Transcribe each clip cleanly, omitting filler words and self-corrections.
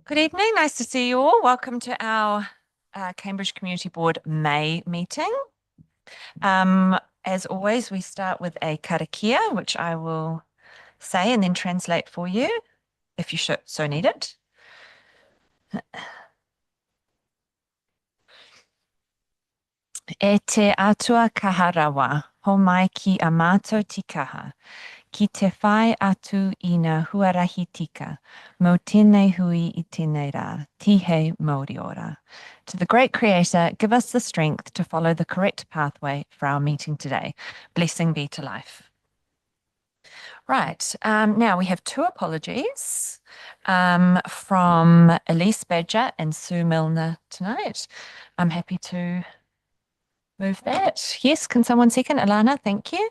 Good evening. Nice to see you all. Welcome to our Cambridge Community Board May meeting. As always, we start with a karakia, which I will say and then translate for you if you so need it. E te atua kaharawa, ho mai ki a mātou tikaha, ki te whai atu I ngā huarahi tika, mo tēnei hui I tēnei rā, tihe Māori ora. To the great Creator, give us the strength to follow the correct pathway for our meeting today. Blessing be to life. Right, now we have two apologies from Elise Badger and Sue Milner tonight. I'm happy to move that. Yes, can someone second? Alana, thank you.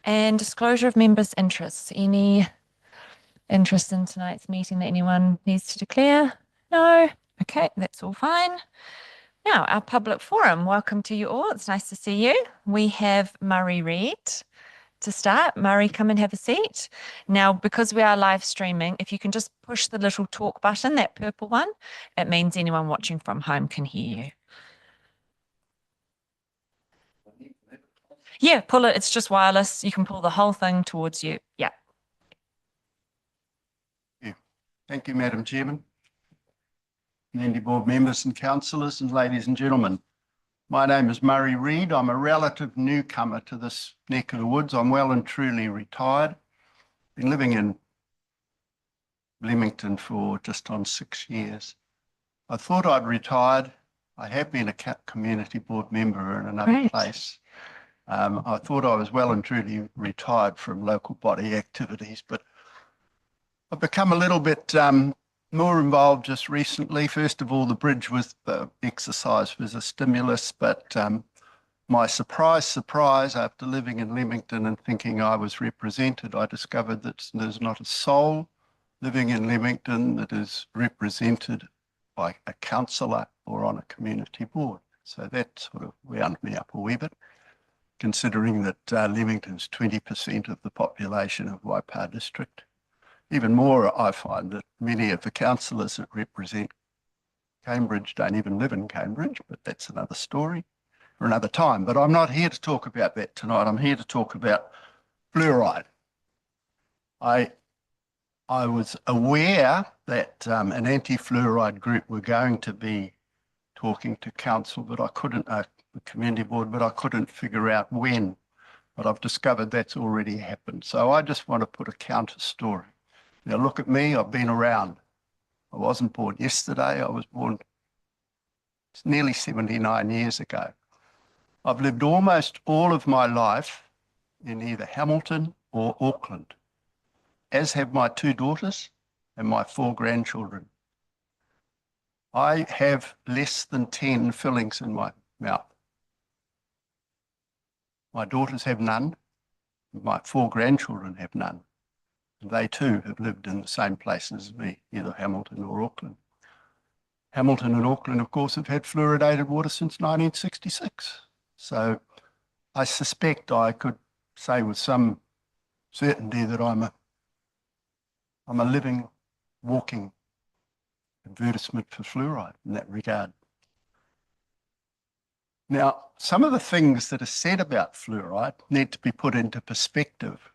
And disclosure of members' interests. Any interest in tonight's meeting that anyone needs to declare? No? Okay, that's all fine. Now, our public forum. Welcome to you all. It's nice to see you. We have Murray Reid to start. Murray, come and have a seat. Now, because we are live streaming, if you can just push the little talk button, that purple one, it means anyone watching from home can hear you. Yeah, pull it. It's just wireless. You can pull the whole thing towards you. Yeah. Thank you, Madam Chairman, Community Board members and councillors and ladies and gentlemen. My name is Murray Reid. I'm a relative newcomer to this neck of the woods. I'm well and truly retired. Been living in Leamington for just on 6 years. I thought I'd retired. I have been a community board member in another place. I thought I was well and truly retired from local body activities, but I've become a little bit more involved just recently. First of all, the bridge with the exercise was a stimulus, but my surprise, after living in Leamington and thinking I was represented, I discovered that there's not a soul living in Leamington that is represented by a councillor or on a community board. So that sort of wound me up a wee bit, considering that Leamington's 20% of the population of Waipa district. Even more, I find that many of the councillors that represent Cambridge don't even live in Cambridge, but that's another story for another time. But I'm not here to talk about that tonight. I'm here to talk about fluoride. I was aware that an anti-fluoride group were going to be talking to council, but I couldn't, the community board, but I couldn't figure out when. But I've discovered that's already happened. So I just want to put a counter story. Now look at me, I've been around. I wasn't born yesterday, I was born nearly 79 years ago. I've lived almost all of my life in either Hamilton or Auckland, as have my 2 daughters and my 4 grandchildren. I have less than 10 fillings in my mouth. My daughters have none, my 4 grandchildren have none. They too have lived in the same places as me, either Hamilton or Auckland. Hamilton and Auckland, of course, have had fluoridated water since 1966. So I suspect I could say with some certainty that I'm a living, walking advertisement for fluoride in that regard. Now, some of the things that are said about fluoride need to be put into perspective.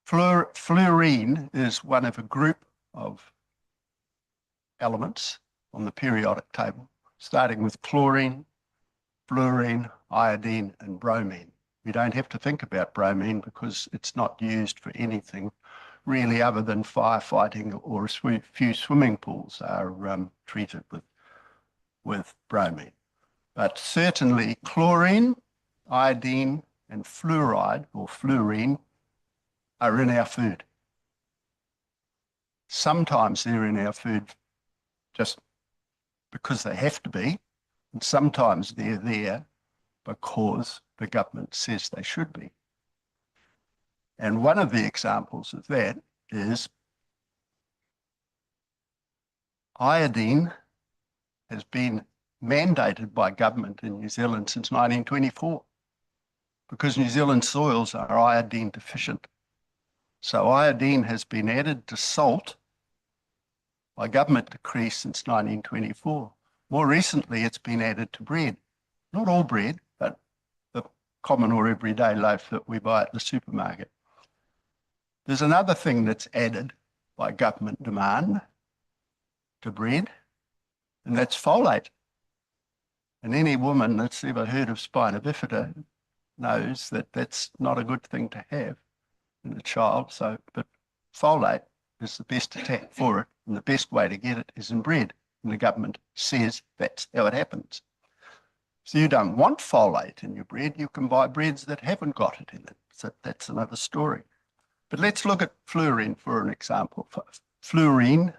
Fluorine is one of a group of elements on the periodic table, starting with chlorine, fluorine, iodine, and bromine. We don't have to think about bromine because it's not used for anything really other than firefighting, or a few swimming pools are treated with bromine. But certainly chlorine, iodine, and fluoride or fluorine are in our food. Sometimes they're in our food just because they have to be, and sometimes they're there because the government says they should be. And one of the examples of that is iodine has been mandated by government in New Zealand since 1924 because New Zealand soils are iodine deficient. So iodine has been added to salt by government decree since 1924. More recently, it's been added to bread. Not all bread, but the common or everyday loaf that we buy at the supermarket. There's another thing that's added by government demand to bread, and that's folate. And any woman that's ever heard of spina bifida knows that that's not a good thing to have in a child. So, but folate is the best attack for it, and the best way to get it is in bread. And the government says that's how it happens. So you don't want folate in your bread, you can buy breads that haven't got it in it. So that's another story. But let's look at fluorine for an example. Fluorine,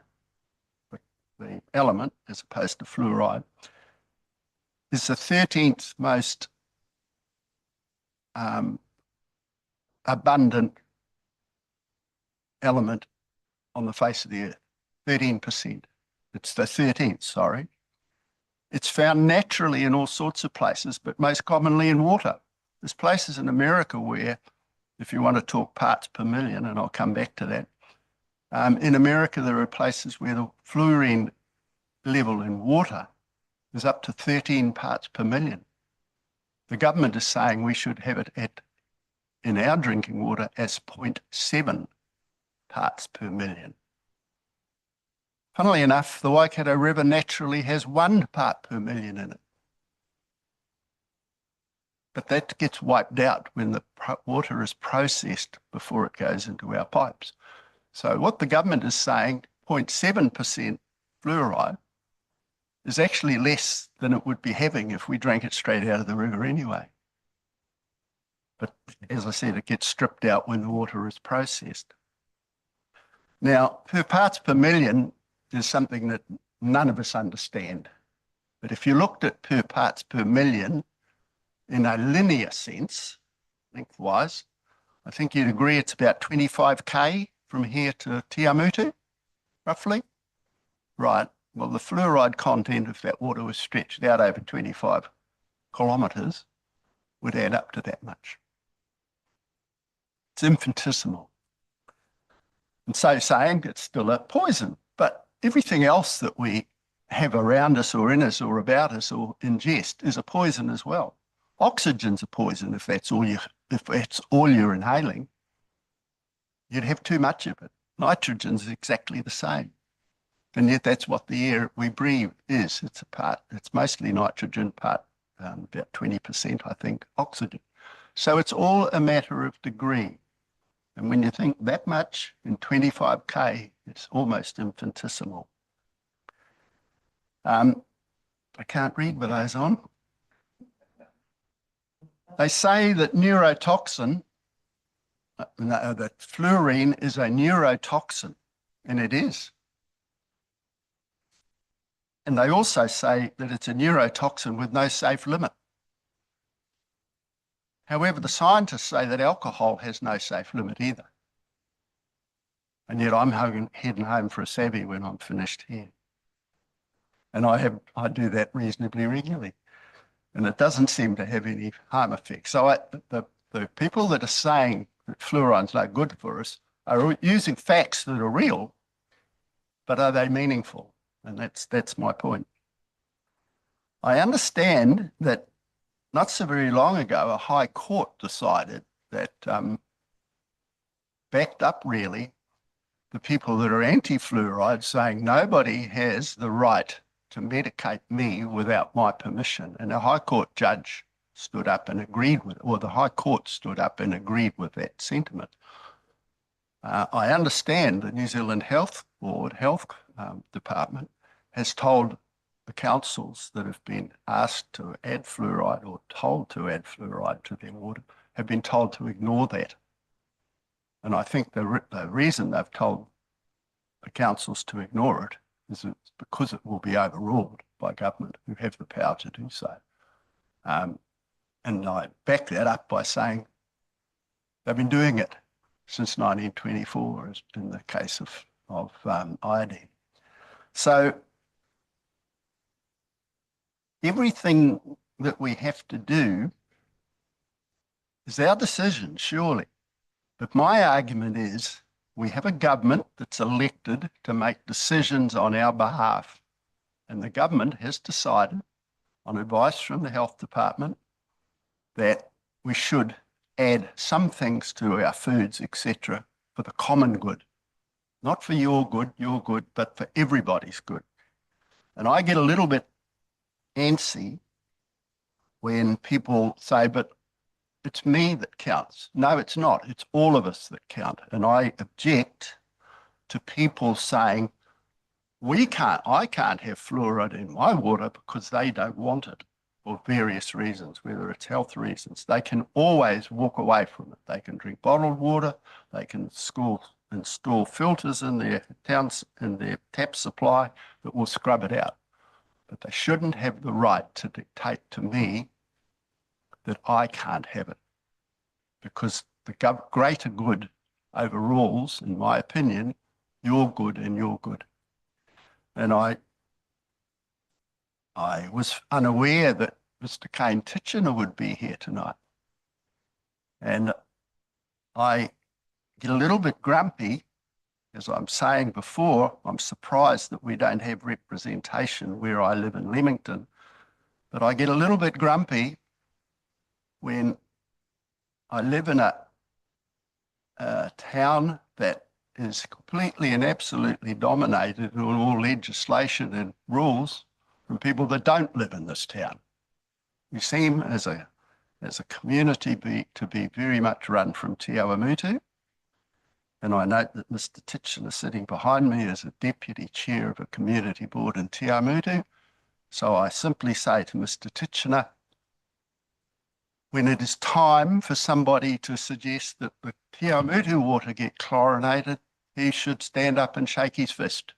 the element, as opposed to fluoride, is the 13th most abundant element on the face of the earth, 13%. It's the 13th, sorry. It's found naturally in all sorts of places, but most commonly in water. There's places in America where, if you want to talk parts per million, and I'll come back to that, in America there are places where the fluorine level in water is up to 13 parts per million. The government is saying we should have it in our drinking water as 0.7 parts per million. Funnily enough, the Waikato River naturally has 1 part per million in it. But that gets wiped out when the water is processed before it goes into our pipes. So what the government is saying, 0.7% fluoride, is actually less than it would be having if we drank it straight out of the river anyway. But as I said, it gets stripped out when the water is processed. Now, per parts per million is something that none of us understand. But if you looked at per parts per million in a linear sense, lengthwise, I think you'd agree it's about 25k from here to Tiamutu, roughly. Right. Well, the fluoride content, if that water was stretched out over 25 kilometres, would add up to that much. It's infinitesimal. And so saying it's still a poison, but everything else that we have around us or in us or about us or ingest is a poison as well. Oxygen's a poison if that's all you're inhaling. You'd have too much of it. Nitrogen's exactly the same. And yet that's what the air we breathe is. It's mostly nitrogen, about 20%, I think, oxygen. So it's all a matter of degree. And when you think that much in 25k, it's almost infinitesimal. I can't read with those on. They say that that fluorine is a neurotoxin, and it is. And they also say that it's a neurotoxin with no safe limit. However, the scientists say that alcohol has no safe limit either. And yet I'm heading home for a savvy when I'm finished here. And I do that reasonably regularly. And it doesn't seem to have any harm effects. So the people that are saying that fluoride's no good for us are using facts that are real, but are they meaningful? And that's my point. I understand that not so very long ago, a high court decided that backed up really the people that are anti-fluoride, saying nobody has the right to medicate me without my permission. And a high court judge stood up and agreed with it, or the high court stood up and agreed with that sentiment. I understand the New Zealand Health Board, Health Department, has told the councils that have been asked to add fluoride or told to add fluoride to their water have been told to ignore that. And I think the reason they've told the councils to ignore it is it's because it will be overruled by government who have the power to do so. And I back that up by saying they've been doing it since 1924 in the case of iodine. So everything that we have to do is our decision, surely. But my argument is we have a government that's elected to make decisions on our behalf. And the government has decided, on advice from the health department, that we should add some things to our foods, etc., for the common good. Not for your good, but for everybody's good. And I get a little bit antsy when people say, but it's me that counts. No, it's not. It's all of us that count. And I object to people saying, I can't have fluoride in my water because they don't want it for various reasons, whether it's health reasons. They can always walk away from it. They can drink bottled water. They can install filters in their tap supply that will scrub it out. But they shouldn't have the right to dictate to me that I can't have it, because the greater good overrules, in my opinion, your good and your good. And I was unaware that Mr. Kane Titchener would be here tonight. And I get a little bit grumpy, as I'm saying before. I'm surprised that we don't have representation where I live in Leamington, but I get a little bit grumpy when I live in a town that is completely and absolutely dominated on all legislation and rules from people that don't live in this town. We seem as a community to be very much run from Te Awamutu. And I note that Mr. Titchener sitting behind me is a deputy chair of a community board in Te Awamutu. So I simply say to Mr. Titchener, when it is time for somebody to suggest that the Te Awamutu water get chlorinated, he should stand up and shake his fist.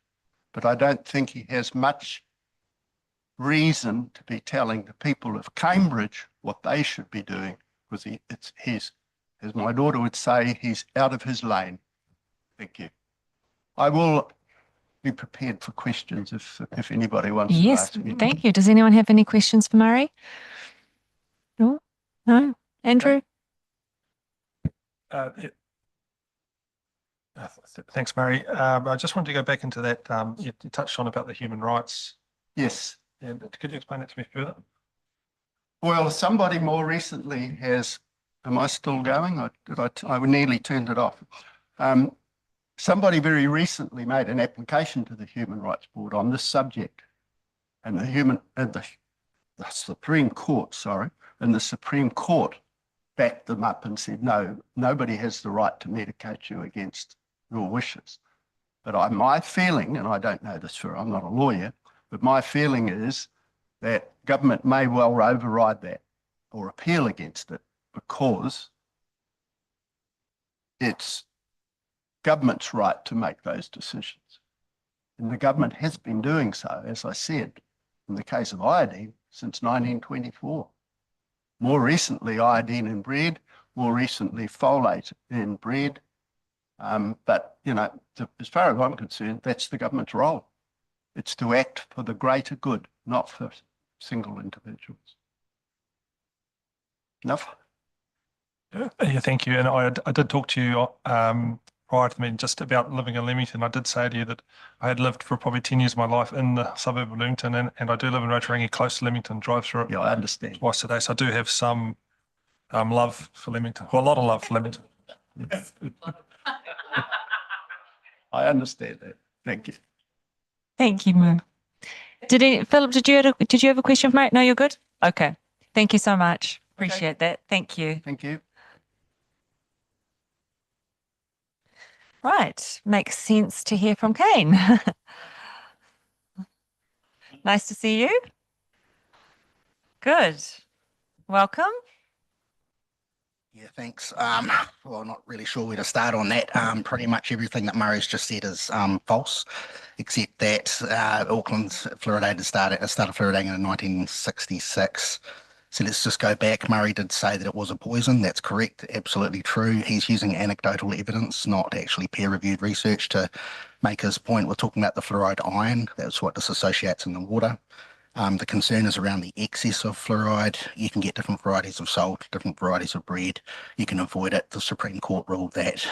But I don't think he has much reason to be telling the people of Cambridge what they should be doing, because he's, as my daughter would say, he's out of his lane. Thank you. I will be prepared for questions if anybody wants to ask me. Yes, thank you. Does anyone have any questions for Murray? No? No? Andrew? Thanks, Murray. I just wanted to go back into that. You touched on about the human rights. Yes. And could you explain that to me further? Well, somebody more recently has, am I still going? I nearly turned it off. Somebody very recently made an application to the Human Rights Board on this subject, and the Supreme Court, and the Supreme Court backed them up and said, no, nobody has the right to medicate you against your wishes. But my feeling, and I don't know this I'm not a lawyer, but my feeling is that government may well override that or appeal against it, because it's government's right to make those decisions. And the government has been doing so, as I said, in the case of iodine since 1924. More recently, iodine in bread, more recently, folate in bread. But, as far as I'm concerned, that's the government's role. It's to act for the greater good, not for single individuals. Enough? Yeah, thank you. And I did talk to you prior to the meeting just about living in Leamington. I did say to you that I had lived for probably 10 years of my life in the suburb of Leamington, and I do live in Rotorangi, close to Leamington, drive through it. Yeah, I understand. Twice a day. So I do have some love for Leamington, well, a lot of love for Leamington. I understand that. Thank you. Thank you, Mo. Philip, did you have a question for Murray? No, you're good? Okay. Thank you so much. Appreciate that. Thank you. Thank you. Right. Makes sense to hear from Kane. Nice to see you. Good. Welcome. Yeah, thanks. Well, not really sure where to start on that. Pretty much everything that Murray's just said is false, except that Auckland started fluoridating in 1966. So let's just go back. Murray did say that it was a poison. That's correct. Absolutely true. He's using anecdotal evidence, not actually peer-reviewed research to make his point. We're talking about the fluoride ion. That's what disassociates in the water. The concern is around the excess of fluoride. You can get different varieties of salt, different varieties of bread. You can avoid it. The Supreme Court ruled that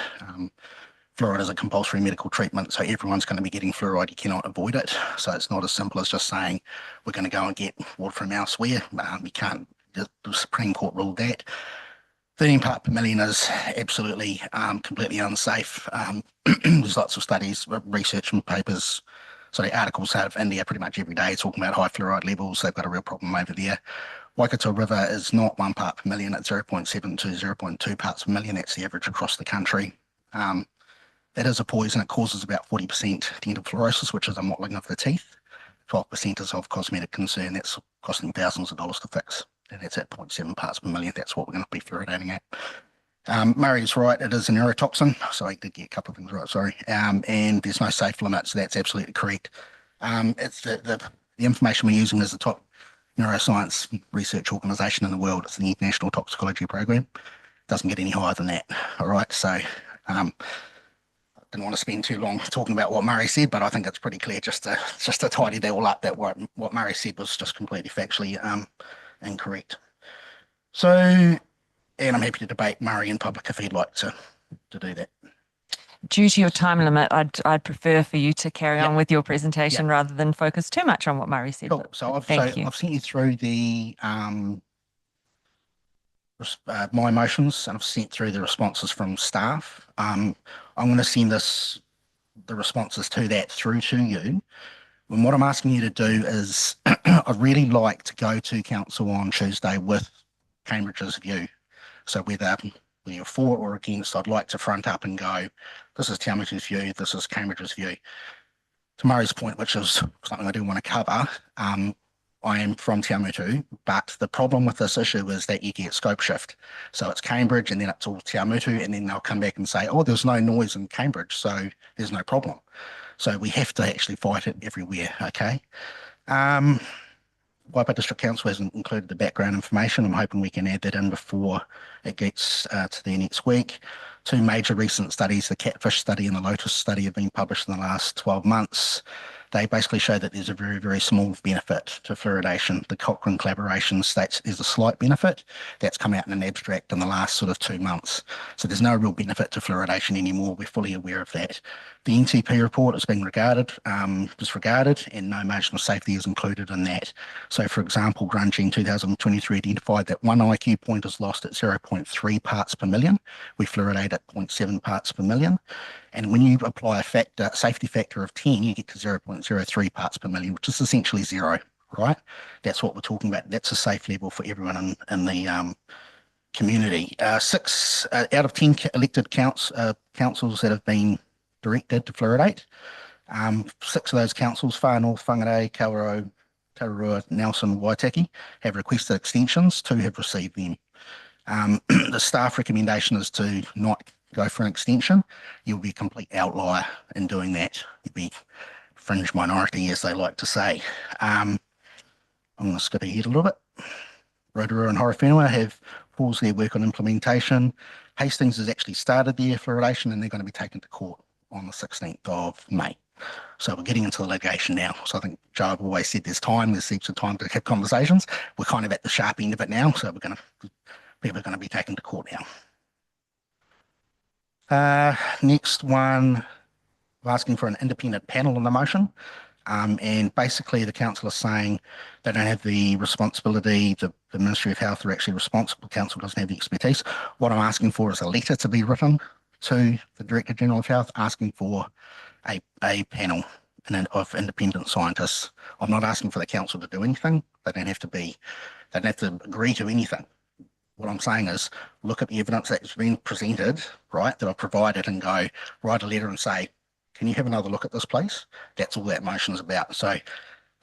fluoride is a compulsory medical treatment, so everyone's going to be getting fluoride. You cannot avoid it. So it's not as simple as just saying we're going to go and get water from elsewhere. You can't. The Supreme Court ruled that. 13 part per million is absolutely completely unsafe. There's lots of studies, research and papers, articles out of India pretty much every day talking about high fluoride levels. They've got a real problem over there. Waikato River is not 1 part per million, it's 0.7 to 0.2 parts per million. That's the average across the country. That is a poison. It causes about 40% dental fluorosis, which is a mottling of the teeth. 12% is of cosmetic concern. That's costing thousands of dollars to fix. And that's at 0.7 parts per million. That's what we're going to be fluoridating at. Murray's right. It is a neurotoxin. So I did get a couple of things right, sorry. And there's no safe limit. So that's absolutely correct. It's the information we're using is the top neuroscience research organisation in the world. It's the International Toxicology Program. Doesn't get any higher than that. All right. So didn't want to spend too long talking about what Murray said, but I think it's pretty clear just to tidy that all up, that what Murray said was just completely factually incorrect. So, and I'm happy to debate Murray in public if he'd like to do that. Due to your time limit, I'd prefer for you to carry on with your presentation rather than focus too much on what Murray said. Cool. So I've sent you through the my motions, and I've sent through the responses from staff. I'm going to send the responses to that through to you. And what I'm asking you to do is I'd really like to go to council on Tuesday with Cambridge's view. So whether you're for or against, I'd like to front up and go, this is Te Awamutu's view, this is Cambridge's view. To Murray's point, which is something I do want to cover, I am from Te Awamutu, but the problem with this issue is that you get scope shift. So it's Cambridge and then it's all Te Awamutu, and then they'll come back and say, oh, there's no noise in Cambridge, so there's no problem. So we have to actually fight it everywhere, okay? Waipa District Council hasn't included the background information. I'm hoping we can add that in before it gets to the next week. 2 major recent studies, the Catfish study and the Lotus study, have been published in the last 12 months. They basically show that there's a very, very small benefit to fluoridation. The Cochrane collaboration states there's a slight benefit. That's come out in an abstract in the last sort of 2 months. So there's no real benefit to fluoridation anymore. We're fully aware of that. The NTP report is being disregarded, and no marginal safety is included in that. So, for example, Grunge in 2023 identified that 1 IQ point is lost at 0.3 parts per million. We fluoridate at 0.7 parts per million. And when you apply a safety factor of 10, you get to 0.03 parts per million, which is essentially 0, right? That's what we're talking about. That's a safe level for everyone in the community. 6 out of 10 elected councils that have been directed to fluoridate. 6 of those councils, Far North, Whangarei, Kawerau, Tararua, Nelson, Waitaki, have requested extensions. 2 have received them. The staff recommendation is to not go for an extension. You'll be a complete outlier in doing that. You'll be fringe minority, as they like to say. I'm going to skip ahead a little bit. Rotorua and Horowhenua have paused their work on implementation. Hastings has actually started their fluoridation, and they're going to be taken to court on the 16th of May. So we're getting into the litigation now. So I think Joe have always said there's heaps of time to have conversations. We're kind of at the sharp end of it now. So people are going to be taken to court now. Next one, we're asking for an independent panel on the motion. And basically the council is saying they don't have the responsibility, the Ministry of Health are actually responsible, council doesn't have the expertise. What I'm asking for is a letter to be written to the Director General of Health asking for a panel of independent scientists. I'm not asking for the council to do anything. They don't have to agree to anything. What I'm saying is look at the evidence that's been presented, right, that I've provided, and go write a letter and say, can you have another look at this, please? That's all that motion is about. So I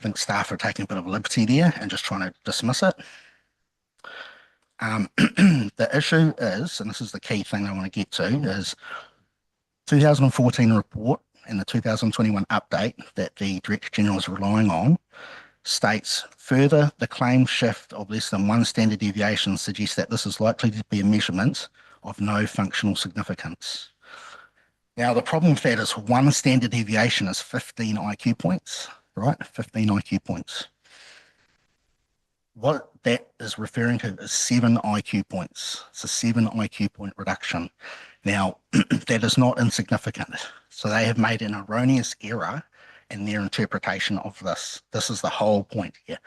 think staff are taking a bit of a liberty there and just trying to dismiss it. The issue is, and this is the key thing I want to get to, is 2014 report and the 2021 update that the Director General is relying on states further the claim shift of less than 1 standard deviation suggests that this is likely to be a measurement of no functional significance. Now, the problem with that is 1 standard deviation is 15 IQ points, right? 15 IQ points. What that is referring to is 7 IQ points. It's a 7 IQ point reduction. Now, that is not insignificant. So they have made an erroneous error in their interpretation of this. This is the whole point here.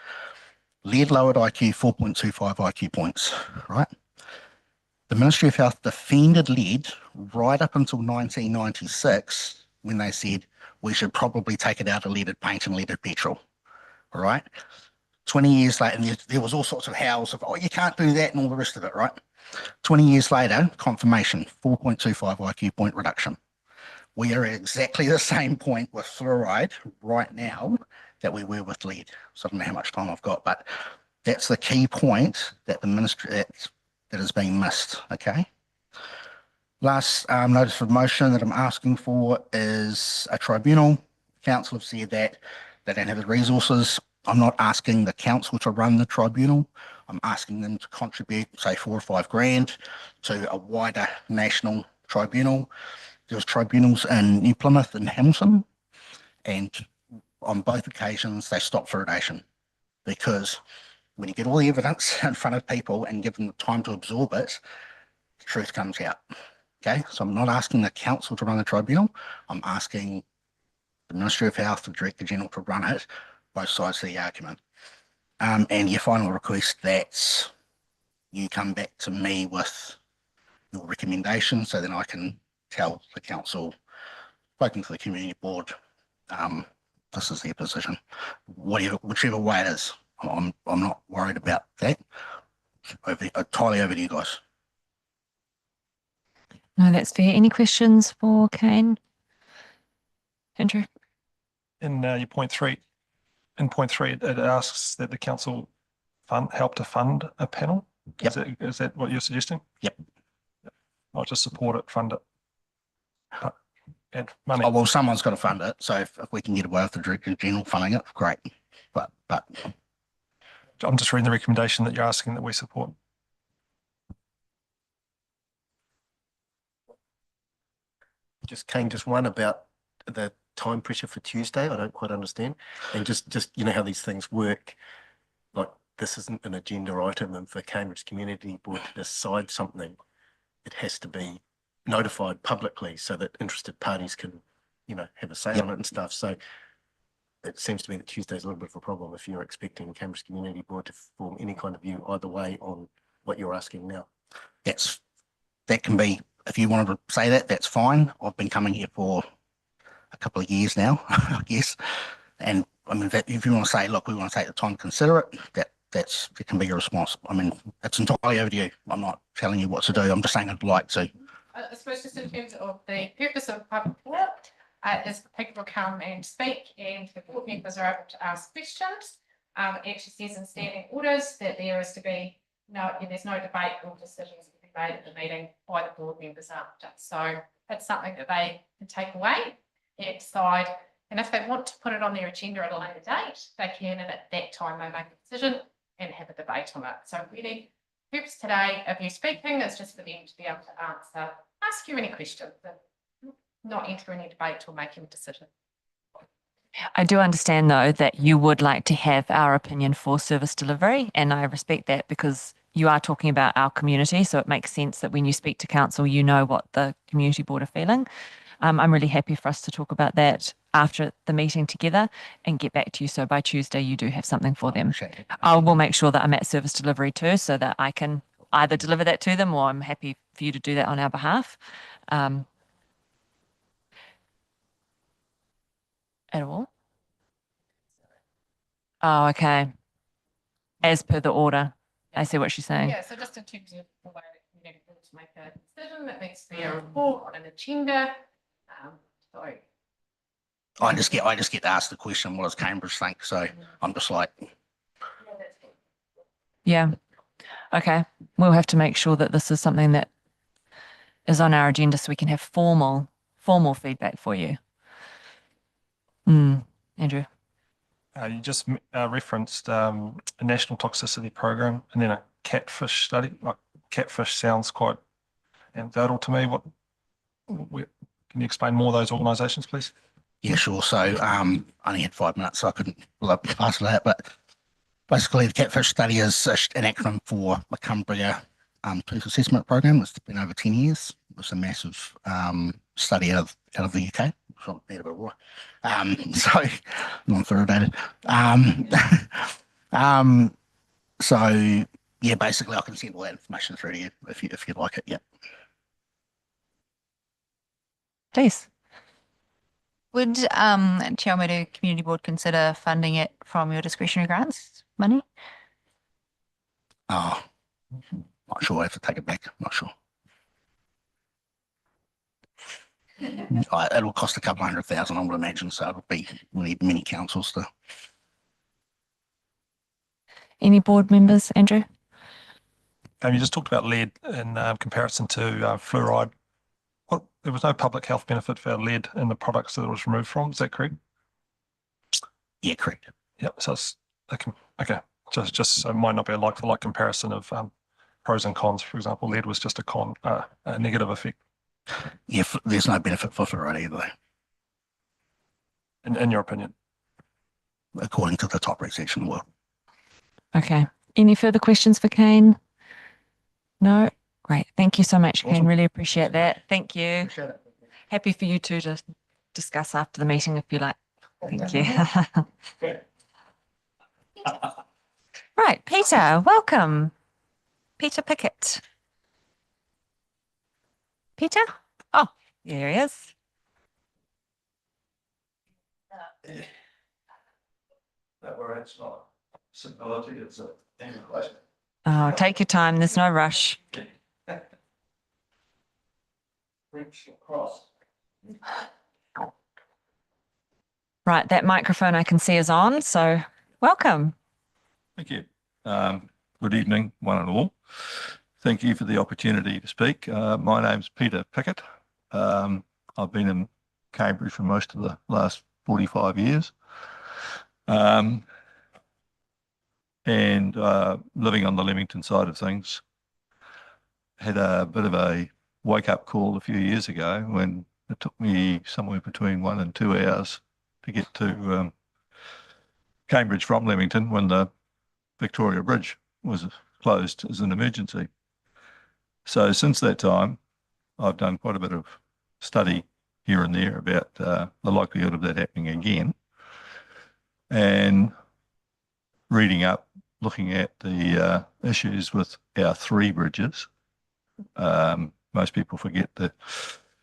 Lead lowered IQ 4.25 IQ points, right? The Ministry of Health defended lead right up until 1996 when they said we should probably take it out of leaded paint and leaded petrol, all right? 20 years later, and there was all sorts of howls of, oh, you can't do that and all the rest of it, right? 20 years later, confirmation, 4.25 IQ point reduction. We are at exactly the same point with fluoride right now that we were with lead. So I don't know how much time I've got, but that's the key point that the ministry, that is being missed, okay? Last notice of motion that I'm asking for is a tribunal. Council have said that they don't have the resources. I'm not asking the council to run the tribunal. I'm asking them to contribute, say, 4 or 5 grand to a wider national tribunal. There was tribunals in New Plymouth and Hamilton, and on both occasions they stopped fluoridation because when you get all the evidence in front of people and give them the time to absorb it, the truth comes out. Okay, so I'm not asking the council to run the tribunal. I'm asking the Ministry of Health, the Director General, to run it. Both sides of the argument. And your final request that you come back to me with your recommendation so then I can tell the council, spoken to the community board, this is their position. Whichever way it is, I'm not worried about that. Entirely over to you guys. No, that's fair. Any questions for Kane? Andrew? In your point 3, in point 3, it asks that the council help to fund a panel. Yep. Is that what you're suggesting? Yep. Not just support it, fund it. But add money. Oh, well, someone's got to fund it. So if we can get away with the Director General funding it, great. But I'm just reading the recommendation that you're asking that we support. Just Kane, just one about the time pressure for Tuesday. I don't quite understand. And just you know how these things work. Like this isn't an agenda item, and for Cambridge Community Board to decide something, it has to be notified publicly so that interested parties can, you know, have a say on it and stuff. So it seems to me that Tuesday's a little bit of a problem if you're expecting Cambridge Community Board to form any kind of view either way on what you're asking now. that can be, if you wanted to say that, that's fine. I've been coming here for a couple of years now, I guess. And I mean, if you want to say, look, we want to take the time to consider it, that can be your response. I mean, it's entirely over to you. I'm not telling you what to do. I'm just saying I'd like to. I suppose just in terms of the purpose of public forum is for people to come and speak, and the board members are able to ask questions. It actually says in standing orders that there is to be there's no debate or decisions to be made at the meeting by the board members after. So it's something that they can take away and decide. And if they want to put it on their agenda at a later date, they can, and at that time they make a decision and have a debate on it. So really, the purpose today of you speaking is just for them to be able to ask you any questions, but not enter any debate or make any decision. I do understand, though, that you would like to have our opinion for service delivery, and I respect that because you are talking about our community, so it makes sense that when you speak to council, you know what the community board are feeling. I'm really happy for us to talk about that after the meeting together and get back to you. So by Tuesday, you do have something for them. I will make sure that I'm at service delivery too, so that I can either deliver that to them, or I'm happy for you to do that on our behalf. At all? Oh, okay. As per the order. I see what she's saying. Yeah, so just in terms of the way that community boards make a decision, that needs to be a report on an agenda. So I just get asked the question, what does Cambridge think? So I'm just like, Yeah. Okay. We'll have to make sure that this is something that is on our agenda so we can have formal feedback for you. Andrew. You just referenced a national toxicity program and then a catfish study. Like catfish sounds quite anecdotal to me. Can you explain more of those organisations, please? yeah, sure. So I only had 5 minutes, so I couldn't pass that. But Basically, the catfish study is an acronym for the Cumbria Tooth Assessment Program. It's been over 10 years. It's a massive study out of the UK. So, a bit raw. So non-fluoridated. So yeah, basically I can send all that information through to you if you'd like it. Yeah. Please. Would Te Awamutu Community Board consider funding it from your discretionary grants money? Oh, not sure. I have to take it back. Not sure. It'll cost a couple 100,000, I would imagine. So it'll be, we'll need many councils to. Any board members, Andrew? You just talked about lead in comparison to fluoride. There was no public health benefit for lead in the products that it was removed from. Is that correct? Yeah, correct. Yep. So it's okay. Just so it might not be a like for like comparison of pros and cons. For example, lead was just a negative effect. Yeah, there's no benefit for fluoride either, In your opinion. according to the top section. Well, Okay. Any further questions for Kane? No? Great. Thank you so much, Kane. Awesome. Really appreciate that. Thank you. appreciate it. Happy for you two to discuss after the meeting if you like. Thank you. Right, Peter, welcome. Peter Pickett. Peter? Oh, there he is. That where it's not civility, it's a English. Oh, take your time. There's no rush. Reach across. Right, that microphone I can see is on, so welcome. Thank you. Good evening, one and all. Thank you for the opportunity to speak. My name's Peter Pickett. I've been in Cambridge for most of the last 45 years. And living on the Leamington side of things. Had a bit of a wake-up call a few years ago when it took me somewhere between 1 and 2 hours to get to Cambridge from Leamington when the Victoria Bridge was closed as an emergency. So since that time, I've done quite a bit of study here and there about the likelihood of that happening again, and reading up, looking at the issues with our 3 bridges. Most people forget the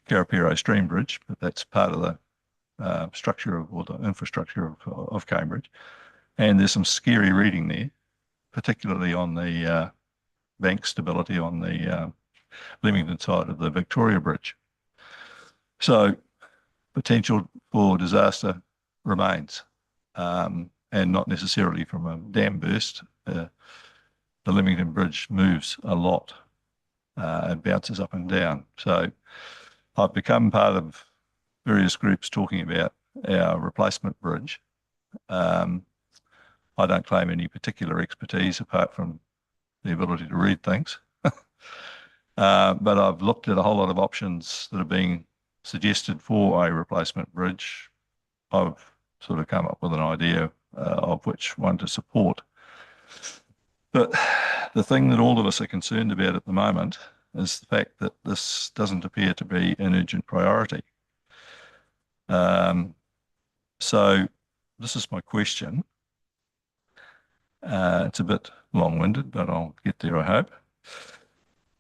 Karapiro Stream Bridge, but that's part of the structure of, or the infrastructure of Cambridge. And there's some scary reading there, particularly on the bank stability on the Leamington side of the Victoria Bridge. So potential for disaster remains, and not necessarily from a dam burst. The Leamington Bridge moves a lot. It bounces up and down. So I've become part of various groups talking about our replacement bridge. I don't claim any particular expertise apart from the ability to read things. But I've looked at a whole lot of options that are being suggested for a replacement bridge. I've sort of come up with an idea of which one to support. But the thing that all of us are concerned about at the moment is the fact that this doesn't appear to be an urgent priority. So this is my question. It's a bit long-winded, but I'll get there, I hope.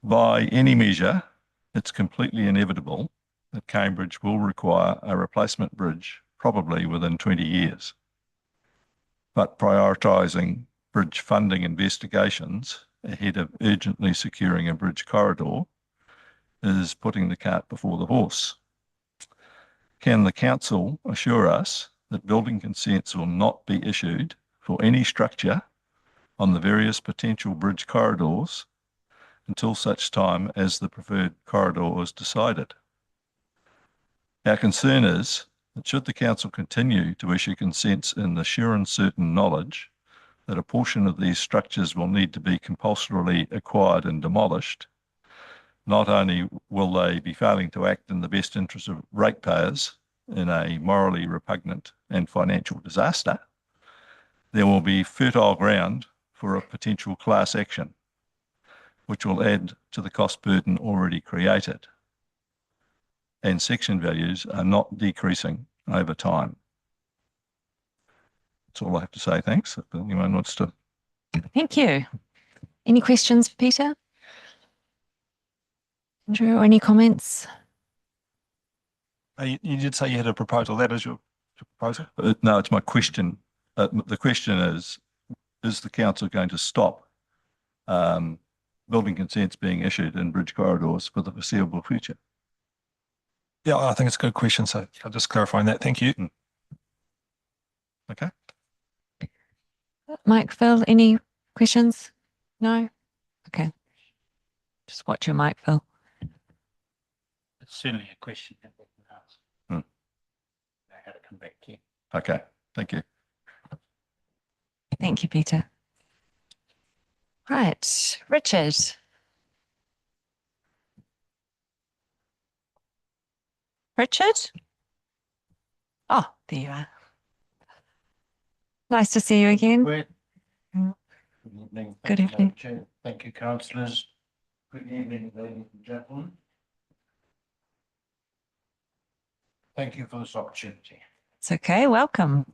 By any measure, it's completely inevitable that Cambridge will require a replacement bridge probably within 20 years. But prioritising bridge funding investigations ahead of urgently securing a bridge corridor is putting the cart before the horse. Can the council assure us that building consents will not be issued for any structure on the various potential bridge corridors until such time as the preferred corridor is decided? Our concern is that should the council continue to issue consents in the sure and certain knowledge that a portion of these structures will need to be compulsorily acquired and demolished, not only will they be failing to act in the best interest of ratepayers in a morally repugnant and financial disaster, there will be fertile ground for a potential class action, which will add to the cost burden already created. And section values are not decreasing over time. That's all I have to say. Thanks. If anyone wants to. Thank you. Any questions for Peter? Andrew, any comments? You did say you had a proposal. That is your proposal? No, it's my question. The question is the council going to stop building consents being issued in bridge corridors for the foreseeable future? Yeah, I think it's a good question. So I'll just clarifying that. Thank you. Okay. Mike, Phil, any questions? No? Okay. Just watch your mic, Phil. It's certainly a question that we can ask. I had to come back to you. Okay. Thank you. Thank you, Peter. Right, Richard. Richard? Oh, there you are. Nice to see you again. Good Mm. evening. Good Thank you, evening. Madam Chair. Thank you, councillors. Good evening, ladies and gentlemen. Thank you for this opportunity. It's okay, welcome.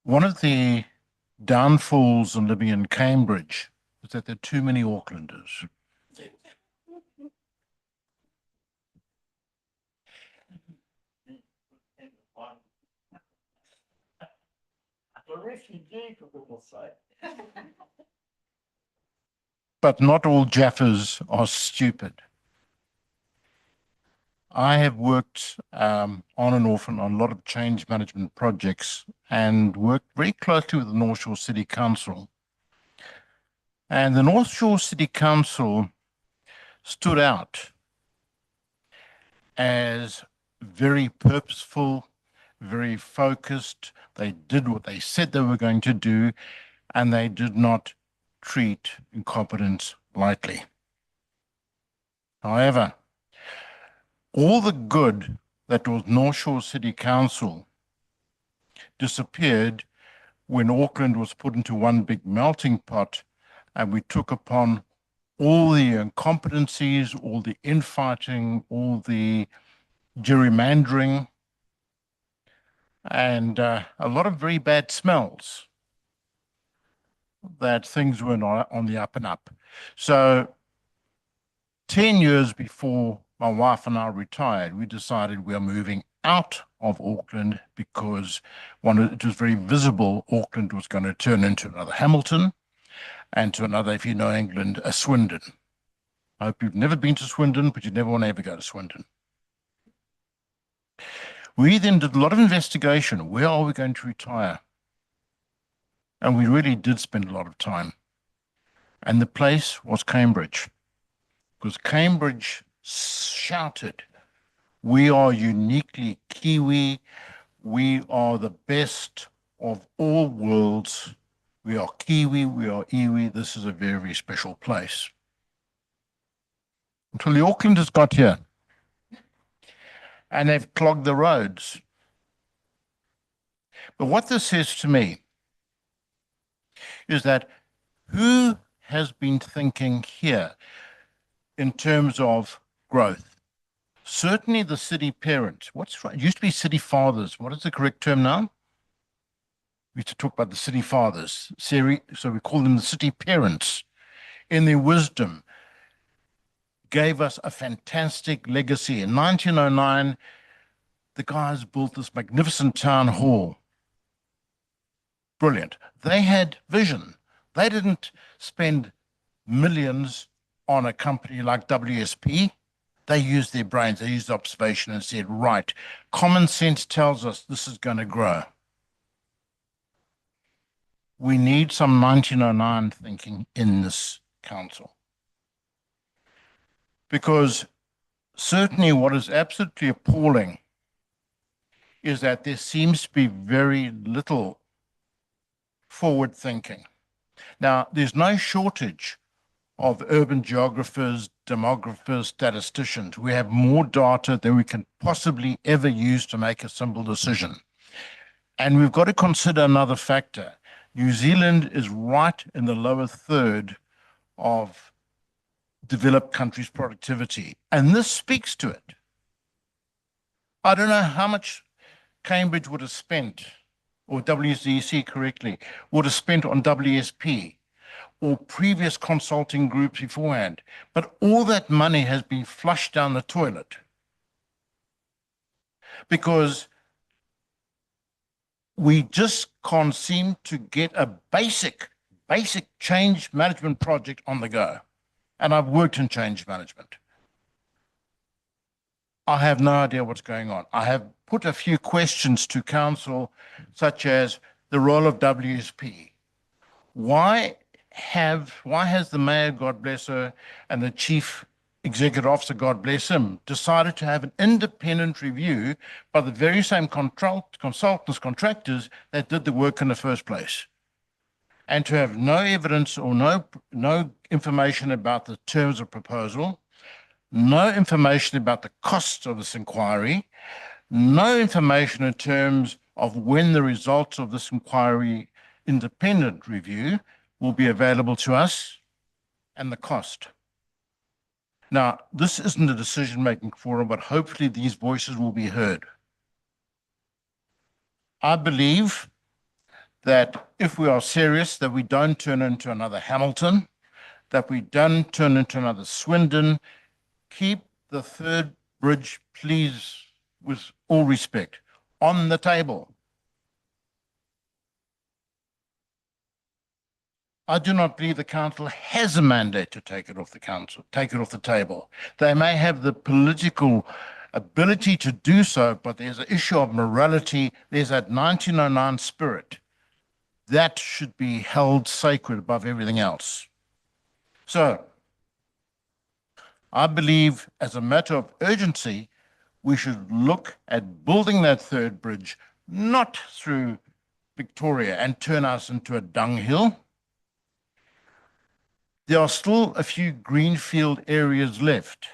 One of the downfalls of living in Cambridge is that there are too many Aucklanders. But not all Jaffas are stupid. I have worked on and off on a lot of change management projects and worked very closely with the North Shore City Council. And the North Shore City Council stood out as very purposeful, very focused. They did what they said they were going to do, and they did not treat incompetence lightly. However, all the good that was North Shore City Council disappeared when Auckland was put into one big melting pot, and we took upon all the incompetencies, all the infighting, all the gerrymandering, and a lot of very bad smells that things were not on the up and up. So 10 years before my wife and I retired, we decided we are moving out of Auckland because it was very visible Auckland was going to turn into another Hamilton and to another, if you know England, a Swindon. I hope you've never been to Swindon, but you never want to ever go to Swindon. We then did a lot of investigation. Where are we going to retire? And we really did spend a lot of time. And the place was Cambridge, because Cambridge shouted, "We are uniquely Kiwi. We are the best of all worlds. We are Kiwi, we are iwi. This is a very, very special place." Until the Aucklanders got here. And they've clogged the roads. But what this says to me is that who has been thinking here in terms of growth? Certainly the city parent. What's right? It used to be city fathers. What is the correct term now? We used to talk about the city fathers. So we call them the city parents. In their wisdom, gave us a fantastic legacy. In 1909, the guys built this magnificent town hall. Brilliant. They had vision. They didn't spend millions on a company like WSP. They used their brains, they used observation and said, right, common sense tells us this is going to grow. We need some 1909 thinking in this council. Because certainly what is absolutely appalling is that there seems to be very little forward thinking. Now, there's no shortage of urban geographers, demographers, statisticians. We have more data than we can possibly ever use to make a simple decision. And we've got to consider another factor. New Zealand is right in the lower third of developed countries' productivity, and this speaks to it. I don't know how much Cambridge would have spent, or WCC correctly, would have spent on WSP or previous consulting groups beforehand, but all that money has been flushed down the toilet because we just can't seem to get a basic change management project on the go. And I've worked in change management. I have no idea what's going on. I have put a few questions to council, such as the role of WSP. Why has the mayor, God bless her, and the chief executive officer, God bless him, decided to have an independent review by the very same consultants, contractors that did the work in the first place? And to have no evidence or no information about the terms of proposal, no information about the costs of this inquiry, no information in terms of when the results of this inquiry independent review will be available to us, and the cost. Now, this isn't a decision-making forum, but hopefully these voices will be heard. I believe that if we are serious, that we don't turn into another Hamilton, that we don't turn into another Swindon. Keep the third bridge, please, with all respect, on the table. I do not believe the council has a mandate to take it off the table. They may have the political ability to do so, but there's an issue of morality. There's that 1909 spirit. That should be held sacred above everything else. So, I believe as a matter of urgency, we should look at building that third bridge, not through Victoria and turn us into a dunghill. There are still a few greenfield areas left,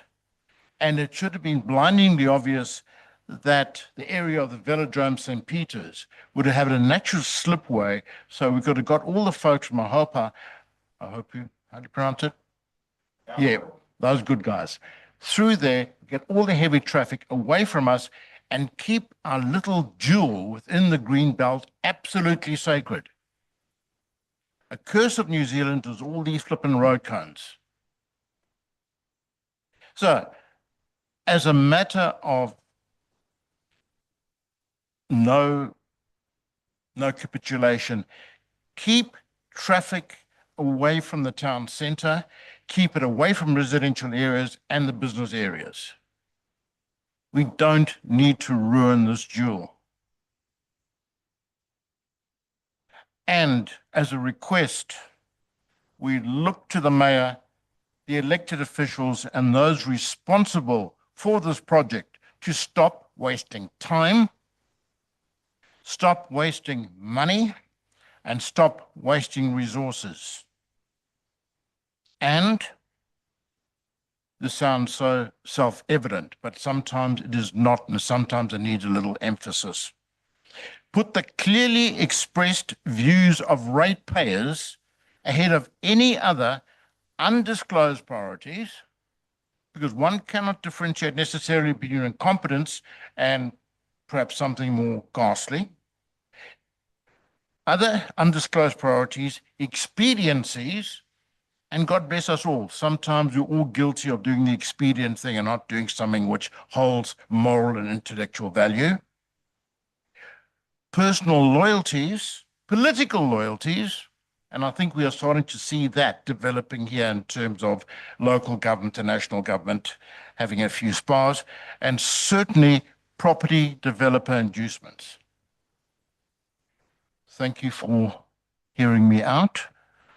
and it should have been blindingly obvious that the area of the Velodrome St. Peter's would have had a natural slipway, so we could have got all the folks from Ahopa, how do you pronounce it? Yeah, those good guys, through there, get all the heavy traffic away from us and keep our little jewel within the green belt absolutely sacred. A curse of New Zealand is all these flipping road cones. So, as a matter of no capitulation, keep traffic away from the town centre, keep it away from residential areas and the business areas. We don't need to ruin this jewel. And as a request, we look to the mayor, the elected officials, and those responsible for this project to stop wasting time, stop wasting money, and stop wasting resources. And this sounds so self-evident, but sometimes it is not, and sometimes it needs a little emphasis. Put the clearly expressed views of ratepayers ahead of any other undisclosed priorities, because one cannot differentiate necessarily between incompetence and perhaps something more ghastly. Other undisclosed priorities, expediencies, and God bless us all. Sometimes we're all guilty of doing the expedient thing and not doing something which holds moral and intellectual value. Personal loyalties, political loyalties, and I think we are starting to see that developing here in terms of local government and national government having a few spars, and certainly property developer inducements. Thank you for hearing me out.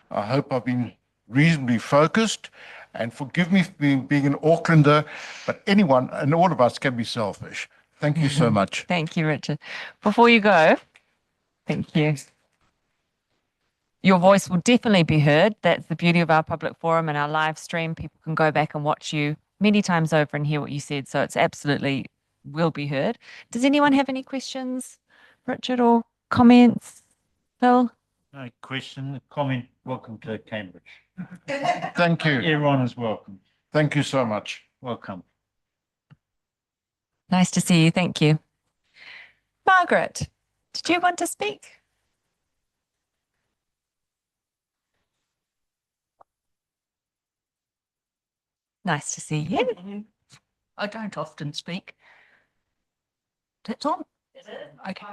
I hope I've been reasonably focused, and forgive me for being an Aucklander, but anyone and all of us can be selfish. Thank you so much. Thank you, Richard. Before you go, thank you. your voice will definitely be heard. That's the beauty of our public forum and our live stream. People can go back and watch you many times over and hear what you said. So it's absolutely will be heard. Does anyone have any questions, Richard, or comments? Phil? No question, comment, welcome to Cambridge. Thank you. Everyone is welcome. Thank you so much. Welcome. Nice to see you. Thank you. Margaret, did you want to speak? Nice to see you. I don't often speak. That's on. Okay.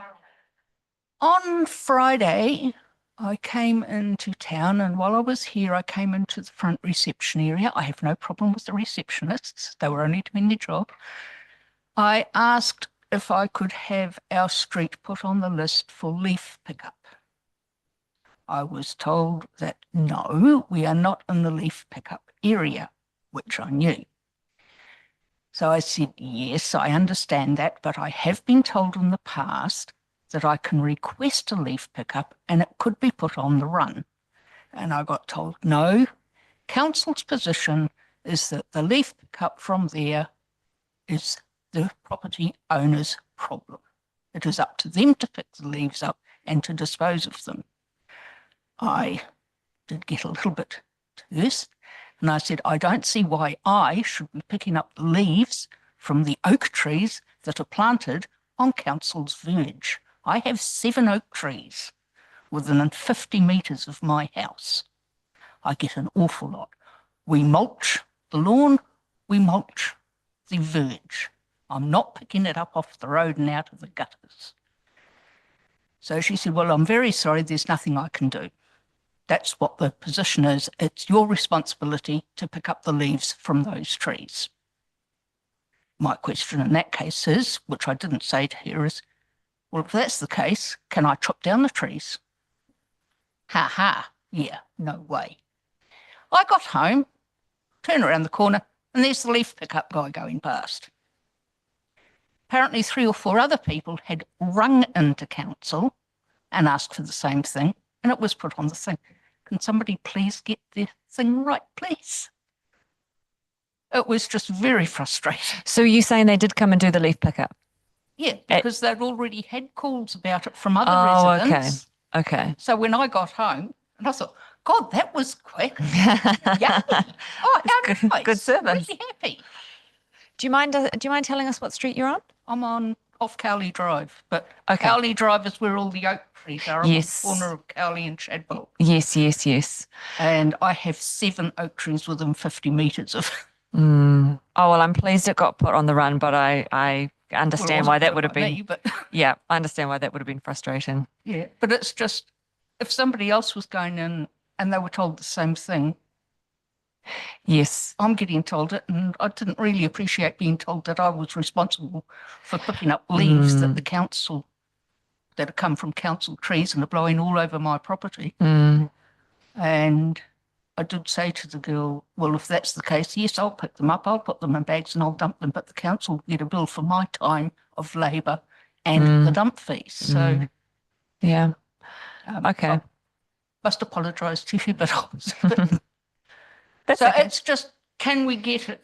On Friday, I came into town, and while I was here, I came into the front reception area. I have no problem with the receptionists. They were only doing their job. I asked if I could have our street put on the list for leaf pickup. I was told that no, we are not in the leaf pickup area, which I knew. So I said, yes, I understand that, but I have been told in the past that I can request a leaf pickup and it could be put on the run. And I got told, no, council's position is that the leaf pickup from there is the property owner's problem. It is up to them to pick the leaves up and to dispose of them. I did get a little bit terse, and I said, I don't see why I should be picking up the leaves from the oak trees that are planted on council's verge. I have 7 oak trees within 50 metres of my house. I get an awful lot. We mulch the lawn, we mulch the verge. I'm not picking it up off the road and out of the gutters. So she said, well, I'm very sorry, there's nothing I can do. That's what the position is. It's your responsibility to pick up the leaves from those trees. My question in that case is, which I didn't say to her, is, well, if that's the case, can I chop down the trees? Ha ha, yeah, no way. I got home, turn around the corner, and there's the leaf pickup guy going past. Apparently 3 or 4 other people had rung into council and asked for the same thing, and it was put on the thing. Can somebody please get the thing right, please? It was just very frustrating. So you saying they did come and do the leaf pickup? Yeah, because they'd already had calls about it from other Oh, residents. okay. So when I got home, and I thought, God, that was quick. Yay. Oh, how Good- nice. good service. Really happy. Do you mind telling us what street you're on? I'm on off Cowley Drive, but Okay. Cowley Drive is where all the oak trees are. Yes. On the corner of Cowley and Shadwell. Yes. And I have 7 oak trees within 50 metres of. Oh, well, I'm pleased it got put on the run, but I understand why that would have been. Me, but Yeah, I understand why that would have been frustrating. yeah, but it's just if somebody else was going in and they were told the same thing, Yes. I'm getting told it, and I didn't really appreciate being told that I was responsible for picking up leaves that the council, that have come from council trees and are blowing all over my property. And I did say to the girl, well, if that's the case, yes, I'll pick them up, I'll put them in bags and I'll dump them, but the council get a bill for my time of labour and the dump fees. So Yeah. Okay. I must apologise to you, but I was a bit That's so okay. it's just, can we get it?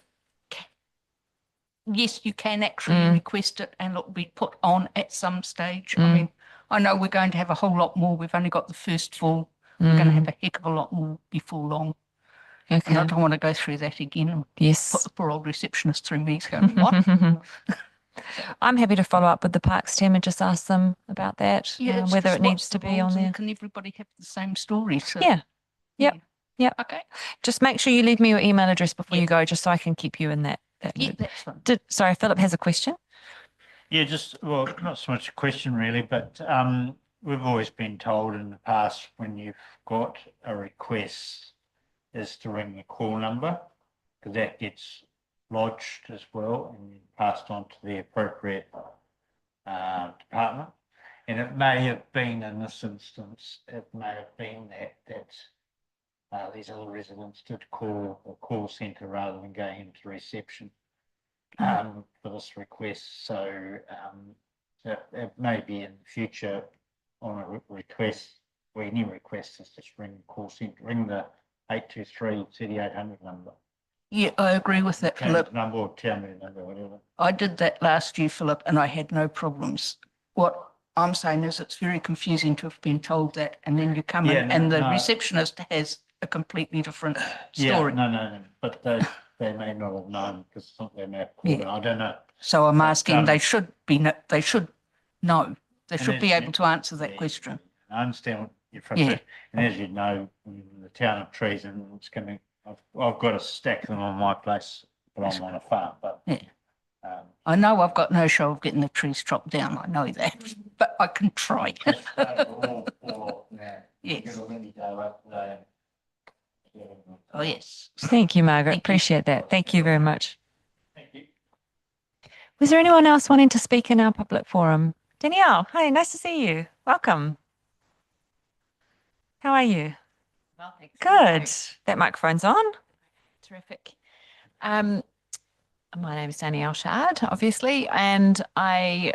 Yes, you can actually request it and it'll be put on at some stage. I mean, I know we're going to have a whole lot more. We've only got the first fall. We're going to have a heck of a lot more before long. And I Okay. don't want to go through that again and put Yes. the poor old receptionist through me going, what? I'm happy to follow up with the Parks team and just ask them about that, Yeah, it's whether just it needs what's to the be on rules and there. can everybody have the same story? So, Yeah. Yep. Yep. Okay. Just make sure you leave me your email address before Yeah. you go, just so I can keep you in that Yeah, loop. that's fine. Sorry, Philip has a question. Yeah, just, well, not so much a question really, but we've always been told in the past when you've got a request is to ring the call number, because that gets lodged as well and passed on to the appropriate department. And it may have been in this instance, it may have been that these other residents did call the call centre rather than going into reception for this request. So it may be in the future on a request or any requests, is just ring the call centre, ring the 823 3800 number. Yeah, I agree with that, Town Philip. number or town meeting number, whatever. I did that last year, Philip, and I had no problems. What I'm saying is it's very confusing to have been told that, and then you come Yeah, in no, and the no. receptionist has a completely different Yeah, story. no, but they may not have known because they may have called, Yeah. and I don't know. So I'm But, asking, they should they should know. They And should be there's- able to answer that Yeah, question. I understand what you're frustrated, and as you know, in the town of Trees, and it's gonna, I've got a stack of them on my place, but I'm on a farm, but. Yeah. Um, I know I've got no show of getting the trees chopped down. I know that, but I can try. Yes. Oh, yes. Thank you, Margaret. Thank you. Appreciate that. Thank you very much. Thank you. Was there anyone else wanting to speak in our public forum? Danielle, hi, nice to see you. Welcome. How are you? Well, thanks. Good. That microphone's on. Terrific. My name is Danielle Shard, obviously, and I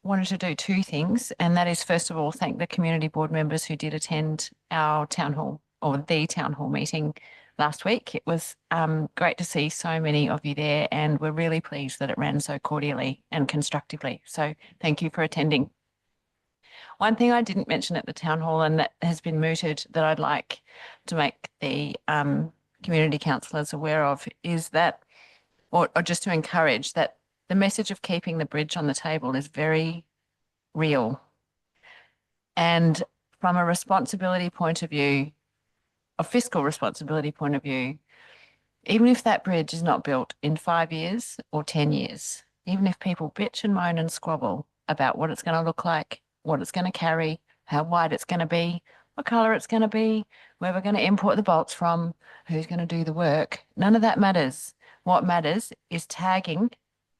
wanted to do two things. And that is, first of all, thank the community board members who did attend our town hall or the town hall meeting last week. It was great to see so many of you there, and we're really pleased that it ran so cordially and constructively. So thank you for attending. One thing I didn't mention at the town hall, and that has been mooted, that I'd like to make the community councillors aware of, is that, or just to encourage that the message of keeping the bridge on the table is very real. And from a responsibility point of view, a fiscal responsibility point of view, even if that bridge is not built in 5 years or 10 years, even if people bitch and moan and squabble about what it's going to look like, what it's going to carry, how wide it's going to be, what colour it's going to be, where we're going to import the bolts from, who's going to do the work, none of that matters. What matters is tagging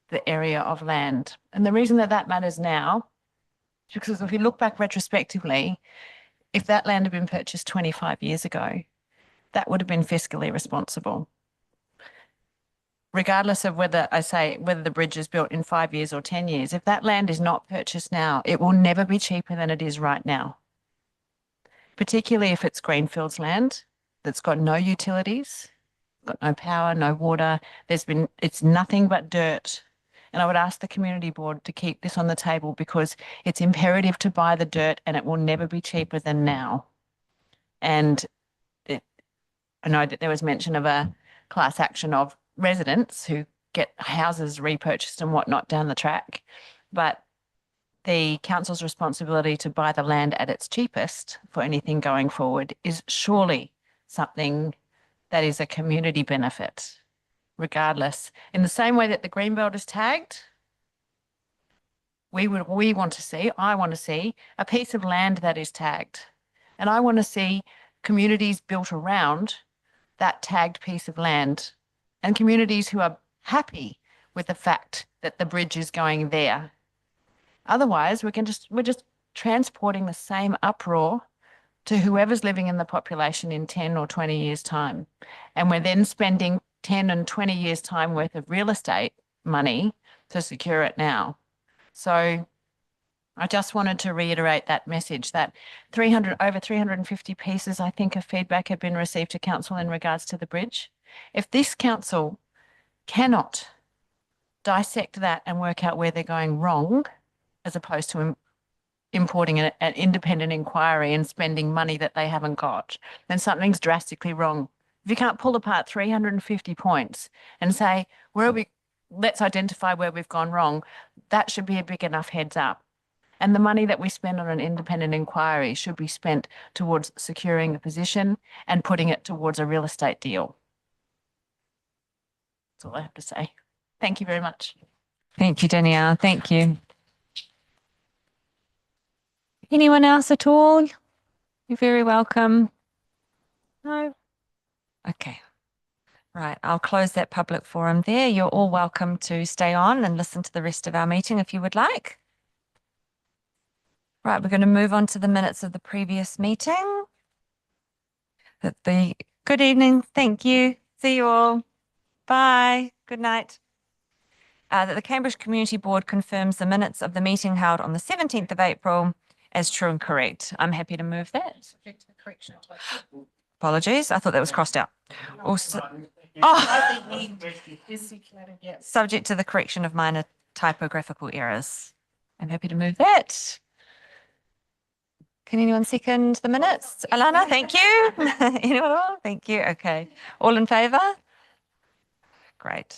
the area of land. And the reason that that matters now is because if you look back retrospectively, if that land had been purchased 25 years ago, that would have been fiscally responsible. Regardless of whether the bridge is built in 5 years or 10 years, if that land is not purchased now, it will never be cheaper than it is right now. Particularly if it's greenfields land that's got no utilities, got no power, no water. It's nothing but dirt. And I would ask the community board to keep this on the table because it's imperative to buy the dirt and it will never be cheaper than now. And I know that there was mention of a class action of residents who get houses repurchased and whatnot down the track, but the council's responsibility to buy the land at its cheapest for anything going forward is surely something that is a community benefit, regardless. In the same way that the Greenbelt is tagged, I want to see a piece of land that is tagged. And I want to see communities built around that tagged piece of land and communities who are happy with the fact that the bridge is going there. Otherwise, we're just transporting the same uproar to whoever's living in the population in 10 or 20 years' time. And we're then spending 10 and 20 years' time worth of real estate money to secure it now. So I just wanted to reiterate that message that over 350 pieces, I think, of feedback have been received to council in regards to the bridge. If this council cannot dissect that and work out where they're going wrong, as opposed to importing an independent inquiry and spending money that they haven't got, then something's drastically wrong. If you can't pull apart 350 points and say, let's identify where we've gone wrong, that should be a big enough heads up. And the money that we spend on an independent inquiry should be spent towards securing the position and putting it towards a real estate deal. That's all I have to say. Thank you very much. Thank you, Danielle. Thank you. Anyone else at all? You're very welcome. No? Okay. Right, I'll close that public forum there. You're all welcome to stay on and listen to the rest of our meeting if you would like. Right, we're going to move on to the minutes of the previous meeting. Good evening. Thank you. See you all. Bye. Good night. That the Cambridge Community Board confirms the minutes of the meeting held on the 17th of April as true and correct. I'm happy to move that. Subject to the correction. Apologies. I thought that was crossed out. Also, oh, Is circulated, yes. subject to the correction of minor typographical errors. I'm happy to move that. Can anyone second the minutes? Alana, thank you. Anyone else? Thank you. Okay. All in favour? Great.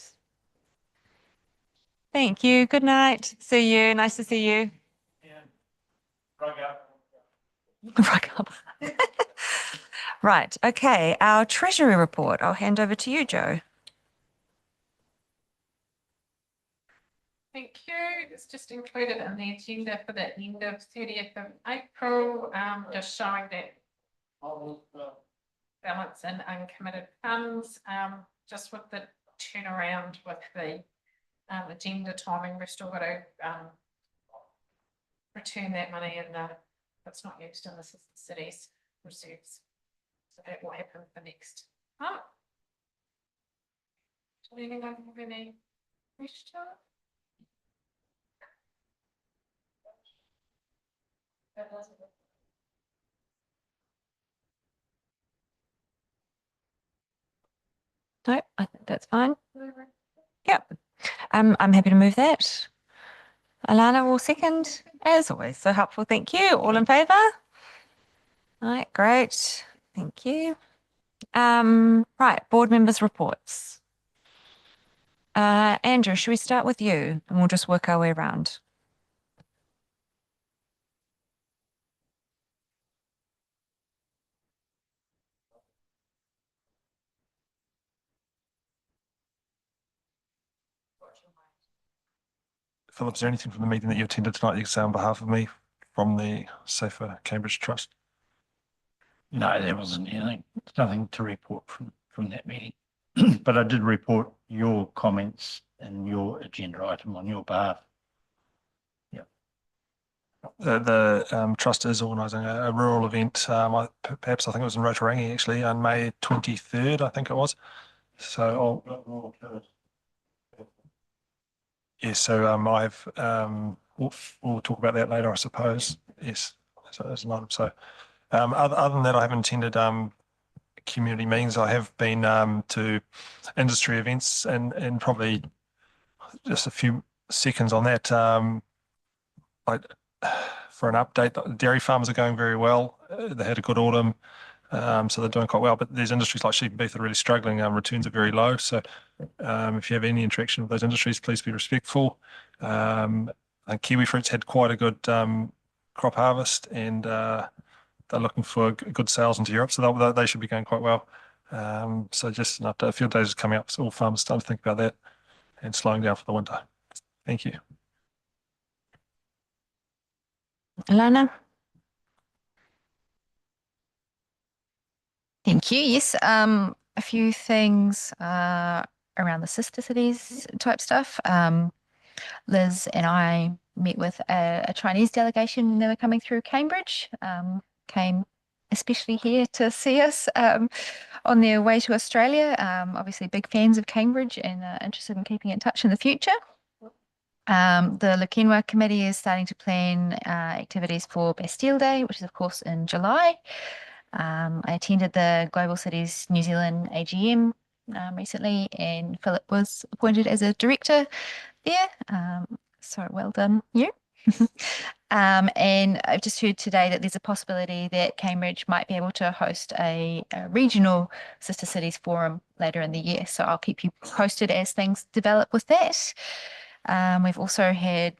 Thank you. Good night. See you. Nice to see you. Right up. Right. Okay. Our Treasury report. I'll hand over to you, Joe. Thank you. It's just included in the agenda for the end of 30th of April, just showing that balance in uncommitted funds, just with the turnaround with the agenda timing, we've still got to return that money in that's not used in the city's reserves. So that will happen for next month. Does anyone have any questions? No, I think that's fine. Yep. I'm happy to move that. Alana will second, as always. So helpful. Thank you. All in favour? All right, great. Thank you. Right, board members' reports. Andrew, should we start with you and we'll just work our way around? Philip, is there anything from the meeting that you attended tonight you can say on behalf of me from the Safer Cambridge Trust? No, there wasn't anything, nothing to report from that meeting. But I did report your comments and your agenda item on your behalf. The Trust is organising a rural event, perhaps I think it was in Rotorangi actually, on May 23rd, I think it was. So yes, so we'll talk about that later, I suppose. Yes, so there's an item. So other than that, I haven't attended community meetings. I have been to industry events and probably just a few seconds on that. For an update, the dairy farms are going very well. They had a good autumn, so they're doing quite well. But there's industries like sheep and beef that are really struggling. Returns are very low. So if you have any interaction with those industries, please be respectful. I think kiwi fruits had quite a good crop harvest, and they're looking for good sales into Europe. So they should be going quite well. So just an update. Field days is coming up, so all farmers starting to think about that and slowing down for the winter. Thank you. Alana? Thank you. Yes, a few things around the sister cities type stuff. Liz and I met with a Chinese delegation that were coming through Cambridge, came especially here to see us on their way to Australia. Obviously big fans of Cambridge and interested in keeping in touch in the future. The Lukenwa committee is starting to plan activities for Bastille Day, which is of course in July. I attended the Global Cities New Zealand AGM recently, and Philip was appointed as a director there. So well done, you. And I've just heard today that there's a possibility that Cambridge might be able to host a regional Sister Cities forum later in the year. So I'll keep you posted as things develop with that. We've also had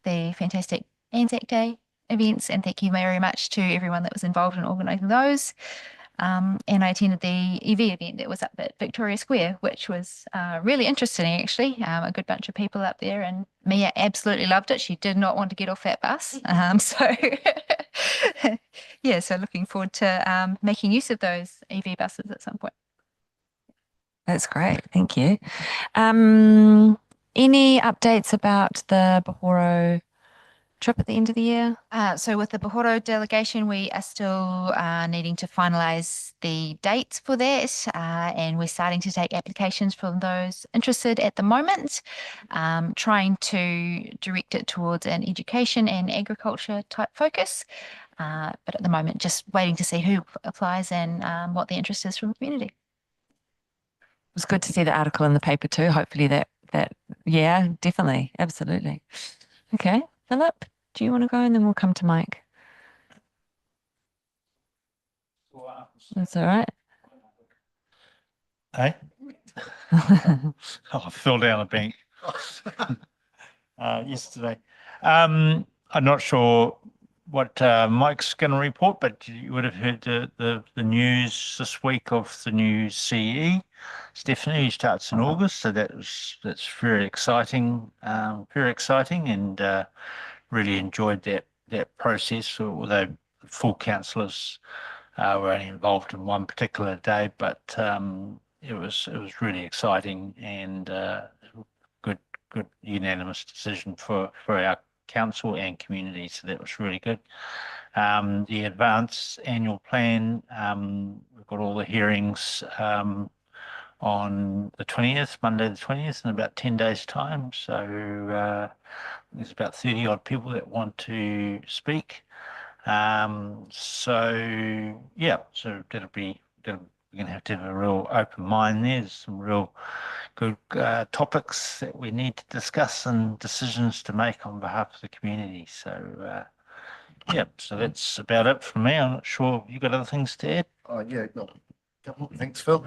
the fantastic Anzac Day events, and thank you very much to everyone that was involved in organising those. And I attended the EV event that was up at Victoria Square, which was really interesting actually. A good bunch of people up there, and Mia absolutely loved it. She did not want to get off that bus. So yeah, so looking forward to making use of those EV buses at some point. That's great. Thank you. Any updates about the Bahoro trip at the end of the year? So with the Pahoro delegation, we are still needing to finalize the dates for that, and we're starting to take applications from those interested at the moment, trying to direct it towards an education and agriculture type focus. But at the moment, just waiting to see who applies and what the interest is from the community. It was good to see the article in the paper too. Hopefully yeah, definitely. Absolutely. Okay. Philip, do you want to go and then we'll come to Mike? That's all right. Hey? Oh, I fell down a bank yesterday. I'm not sure what Mike's going to report, but you would have heard the news this week of the new CE. Stephanie starts in August, so that's very exciting, and really enjoyed that process. Although full councillors were only involved in one particular day, but it was really exciting and good unanimous decision for our council and community. So that was really good. The advance annual plan, we've got all the hearings on the 20th, Monday the 20th, in about 10 days' time. So there's about 30 odd people that want to speak. So yeah, so we're going to have a real open mind there. There's some real good topics that we need to discuss and decisions to make on behalf of the community. So yeah, so that's about it from me. I'm not sure if you've got other things to add. Oh, yeah, got a couple. Thanks, Phil.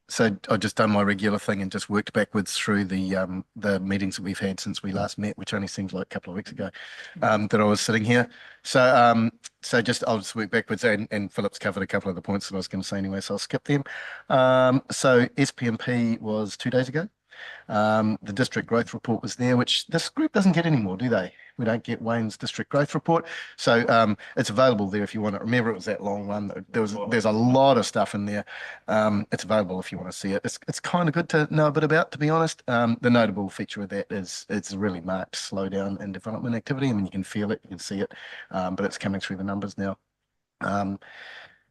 So I've just done my regular thing and just worked backwards through the meetings that we've had since we last met, which only seems like a couple of weeks ago, that I was sitting here. So I'll just work backwards, and Philip's covered a couple of the points that I was going to say anyway, so I'll skip them. So SPMP was 2 days ago. The district growth report was there, which this group doesn't get anymore, do they? We don't get Wayne's district growth report. So it's available there if you want to. Remember, it was that long one. There's a lot of stuff in there. It's available if you want to see it. It's kind of good to know a bit about, to be honest. The notable feature of that is it's a really marked slowdown in development activity. I mean, you can feel it, you can see it, but it's coming through the numbers now.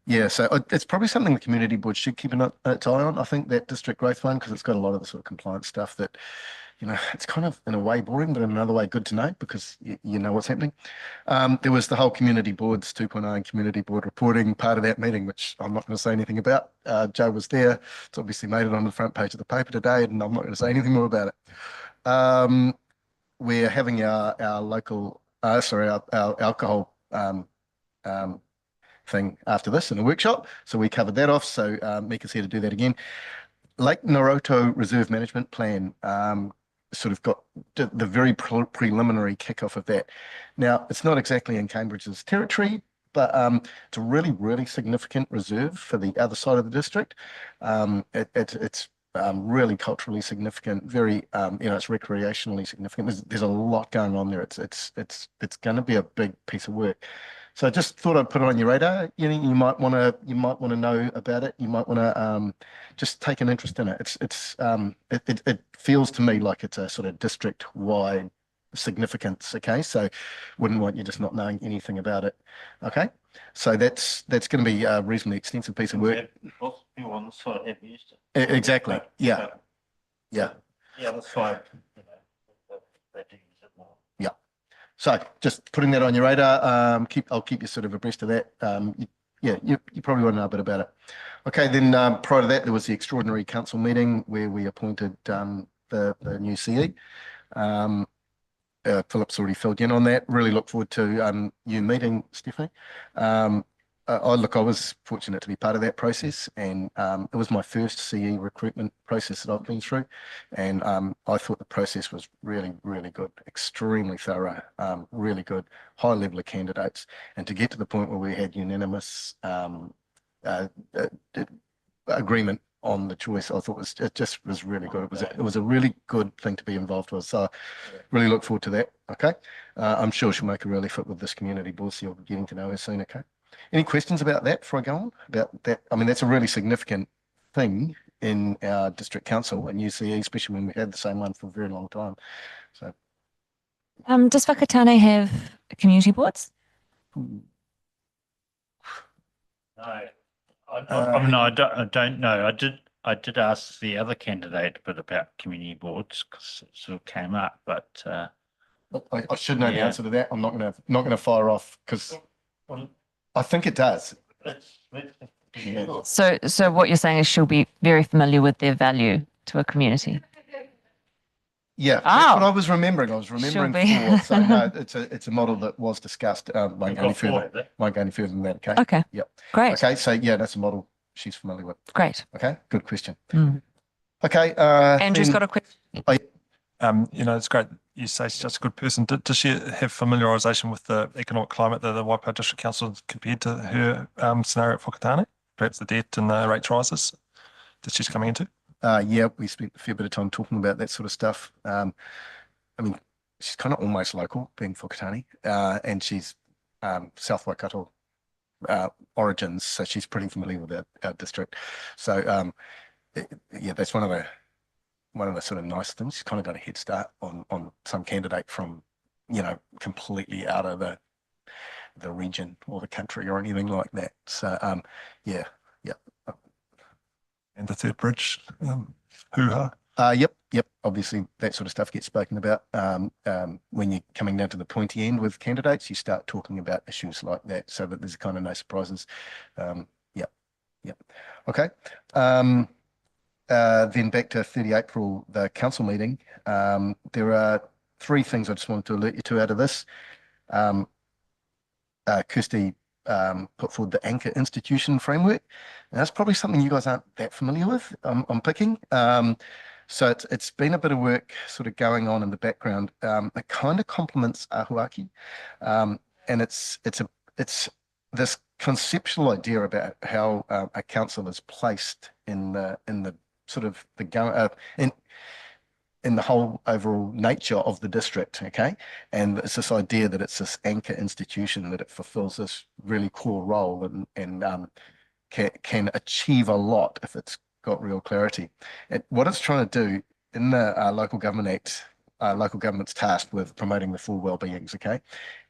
Yeah, so it's probably something the community board should keep its eye on. I think that district growth one, because it's got a lot of the sort of compliance stuff that, it's kind of in a way boring, but in another way good to know because you know what's happening. There was the whole community boards 2.0 and community board reporting part of that meeting, which I'm not going to say anything about. Joe was there. It's obviously made it on the front page of the paper today, and I'm not going to say anything more about it. We're having our alcohol thing after this in a workshop. So we covered that off. So Mika's here to do that again. Lake Noroto Reserve Management Plan sort of got the very preliminary kickoff of that. Now, it's not exactly in Cambridge's territory, but it's a really, really significant reserve for the other side of the district. It's really culturally significant, very, it's recreationally significant. There's a lot going on there. It's going to be a big piece of work. So I just thought I'd put it on your radar. You might want to know about it. You might want to just take an interest in it. It feels to me like it's a sort of district-wide significance. Okay, so wouldn't want you just not knowing anything about it. Okay, so that's going to be a reasonably extensive piece of work. People on the side have used it. Exactly. Yeah. Yeah, that's fine. They do use it more. Yeah. So just putting that on your radar. I'll keep you sort of abreast of that. You probably want to know a bit about it. Okay, then prior to that, there was the extraordinary council meeting where we appointed the new CE. Philip's already filled in on that. Really look forward to you meeting Stephanie. I was fortunate to be part of that process, and it was my first CE recruitment process that I've been through, and I thought the process was really, really good, extremely thorough, really good, high level of candidates, and to get to the point where we had unanimous agreement on the choice, I thought it just was really good. It was a really good thing to be involved with. So I really look forward to that. Okay. I'm sure she'll make a really fit with this community board, so you'll be getting to know her soon. Okay. Any questions about that before I go on? About that? I mean, that's a really significant thing in our district council and UCE, especially when we had the same one for a very long time. So Does Whakatane have community boards? No. I mean, I don't know. I did ask the other candidate a bit about community boards because it sort of came up, but I should know the Yeah. answer to that. I'm not gonna fire off because I think it does. Yeah. So what you're saying is she'll be very familiar with their value to a community. Yeah, that's what Oh. I was remembering. I was remembering be. four. So no, it's a model that was discussed. Won't go any further. Won't go any further than that. Okay. Okay. Yep. Great. Okay. So yeah, that's a model she's familiar with. Great. Okay. Good question. Mm. Okay. Andrew's then- got a quick. It's great. You say she's just a good person. Does she have familiarisation with the economic climate that the Waipawa District Council compared to her scenario at Whakatane? Perhaps the debt and the rate rises that she's coming into? Yeah, we spent a fair bit of time talking about that sort of stuff. I mean, she's kind of almost local, being Whakatane, and she's South Waikato origins, so she's pretty familiar with our district. So yeah, that's one of the sort of nice things. She's kind of got a head start on some candidate from, completely out of the region or the country or anything like that. So yeah. And the third bridge, hoo-ha. Yep. Obviously, that sort of stuff gets spoken about. When you're coming down to the pointy end with candidates, you start talking about issues like that, so that there's kind of no surprises. Yep. Okay. Then back to 30 April, the council meeting. There are three things I just wanted to alert you to out of this. Kirsty put forward the Anchor Institution framework. And that's probably something you guys aren't that familiar with. I'm picking. So it's been a bit of work sort of going on in the background. It kind of complements Ahuaki, and it's this conceptual idea about how a council is placed in the sort of in the whole overall nature of the district, okay? And it's this idea that it's this anchor institution, that it fulfills this really core role and can achieve a lot if it's got real clarity. And what it's trying to do in the Local Government Act, local government's tasked with promoting the full well-beings, okay?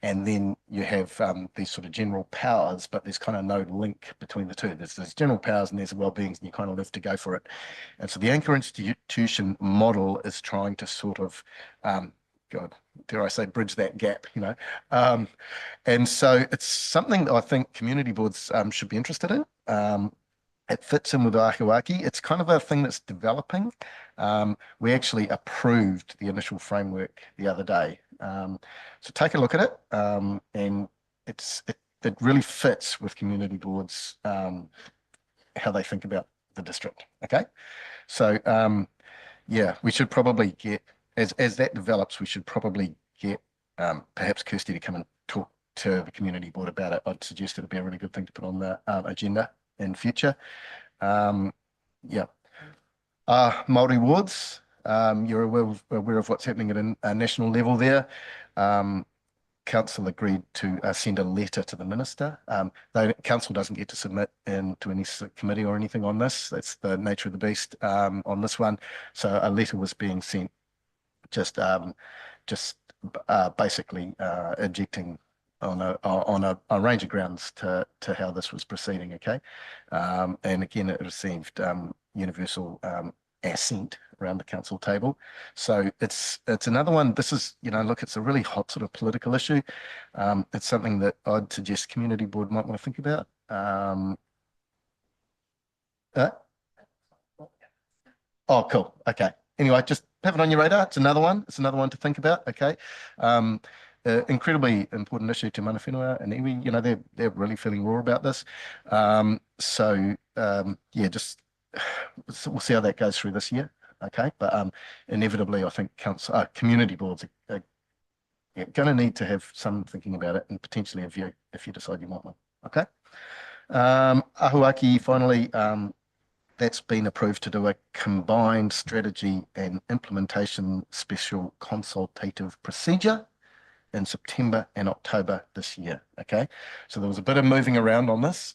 And then you have these sort of general powers, but there's kind of no link between the two. There's general powers and there's the well-beings, and you kind of have to go for it. And so the anchor institution model is trying to sort of, God, dare I say, bridge that gap, and so it's something that I think community boards should be interested in. It fits in with Ahuaki. It's kind of a thing that's developing. We actually approved the initial framework the other day. So take a look at it. And it really fits with community boards, how they think about the district. Okay. So yeah, we should probably get, as that develops, we should probably get perhaps Kirsty to come and talk to the community board about it. I'd suggest it'd be a really good thing to put on the agenda in future. Yeah. Māori wards, you're aware of what's happening at a national level there. Council agreed to send a letter to the minister. Council doesn't get to submit into any committee or anything on this. That's the nature of the beast on this one. So a letter was being sent, just basically ejecting on a range of grounds to how this was proceeding. Okay, and again, it received universal assent around the council table. So it's another one. This is, look, it's a really hot sort of political issue. It's something that I'd suggest community board might want to think about. Oh, cool. Okay. Anyway, just have it on your radar. It's another one. It's another one to think about. Okay. Incredibly important issue to mana whenua and iwi. They're really feeling raw about this. So yeah, just we'll see how that goes through this year. Okay, but inevitably, I think community boards are going to need to have some thinking about it and potentially a view if you decide you want one. Okay. Ahuaki, finally, that's been approved to do a combined strategy and implementation special consultative procedure in September and October this year. Okay, so there was a bit of moving around on this.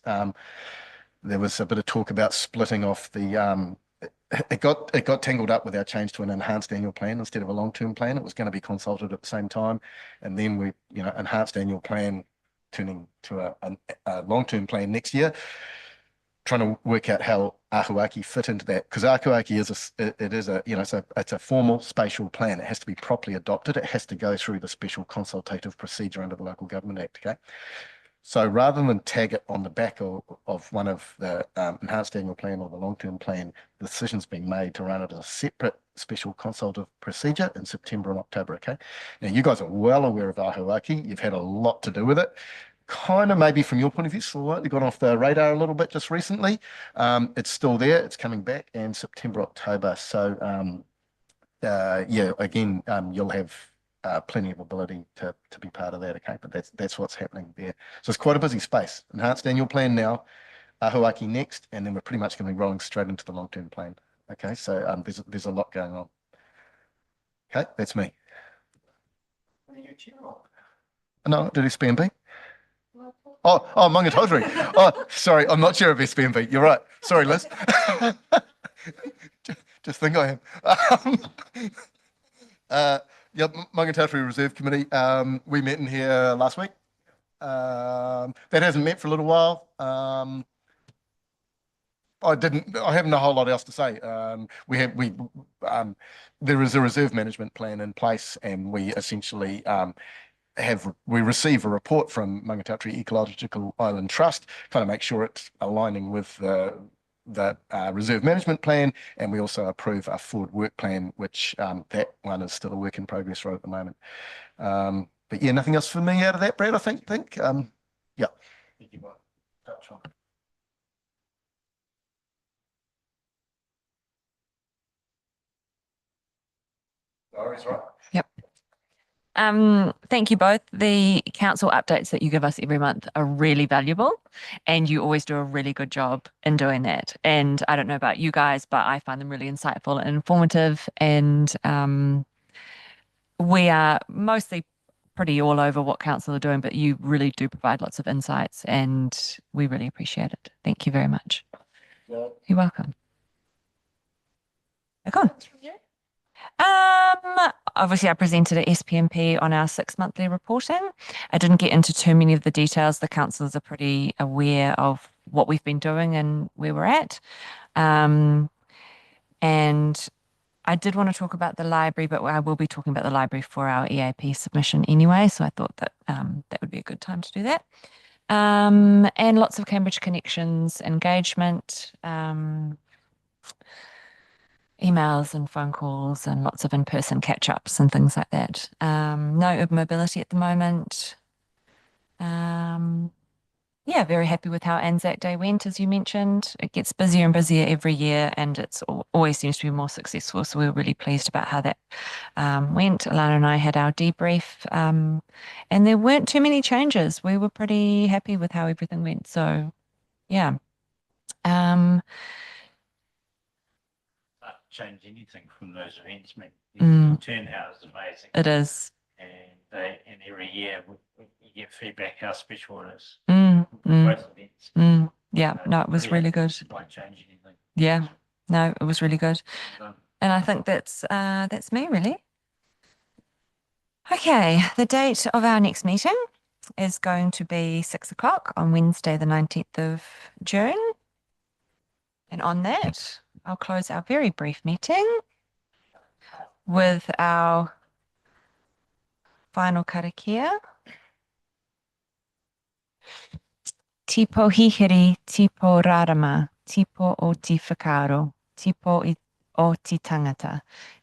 There was a bit of talk about splitting off the it got tangled up with our change to an enhanced annual plan instead of a long-term plan. It was going to be consulted at the same time, and then we, enhanced annual plan turning to a long-term plan next year. Trying to work out how Ahuaki fit into that, because Ahuaki it's a formal spatial plan. It has to be properly adopted. It has to go through the special consultative procedure under the Local Government Act. Okay. So rather than tag it on the back of one of the enhanced annual plan or the long-term plan, the decision's been made to run it as a separate special consultative procedure in September and October. Okay. Now, you guys are well aware of Ahuaki. You've had a lot to do with it. Kind of maybe from your point of view, slightly gone off the radar a little bit just recently. It's still there. It's coming back in September, October. So, again, you'll have plenty of ability to be part of that, okay? But that's what's happening there. So it's quite a busy space. Enhanced annual plan now, Ahuaki next, and then we're pretty much going to be rolling straight into the long-term plan. Okay, so there's a lot going on. Okay, that's me. No, did SPMB? Oh, Maungatautari. Oh, sorry, I'm not chair of SPMB. You're right. Sorry, Liz. Just think I am. Maungatautari Reserve Committee. We met in here last week. That hasn't met for a little while. I haven't a whole lot else to say. There is a reserve management plan in place, and we essentially we receive a report from Maungatautari Ecological Island Trust, kind of make sure it's aligning with the reserve management plan, and we also approve our forward work plan, which that one is still a work in progress right at the moment. But yeah, nothing else for me out of that, Brad, I think. Yeah. Touch on. Laurie's right. Yep. Thank you both. The council updates that you give us every month are really valuable, and you always do a really good job in doing that. And I don't know about you guys, but I find them really insightful and informative. And we are mostly pretty all over what council are doing, but you really do provide lots of insights, and we really appreciate it. Thank you very much. Yeah. You're welcome. Go on. Obviously I presented at SPMP on our 6-monthly reporting. I didn't get into too many of the details. The councillors are pretty aware of what we've been doing and where we're at. And I did want to talk about the library, but I will be talking about the library for our EAP submission anyway. So I thought that that would be a good time to do that. And lots of Cambridge Connections engagement, emails and phone calls and lots of in-person catch-ups and things like that. No urban mobility at the moment. Yeah, very happy with how Anzac Day went, as you mentioned. It gets busier and busier every year, and it's always seems to be more successful. So we were really pleased about how that went. Alana and I had our debrief, and there weren't too many changes. We were pretty happy with how everything went. So, yeah. Change anything from those events, mate. Mm. The turnout is amazing. It is. And every year we get feedback how special it is. Both events. Yeah, no, it was really good. Won't change anything. Yeah, no, it was really good. And I think that's me really. Okay, the date of our next meeting is going to be 6 o'clock on Wednesday, the 19th of June. And on that, I'll close our very brief meeting with our final karakia. Tipo hihiri, tipo rarama, tipo o ti whakaro, tipo o ti tangata,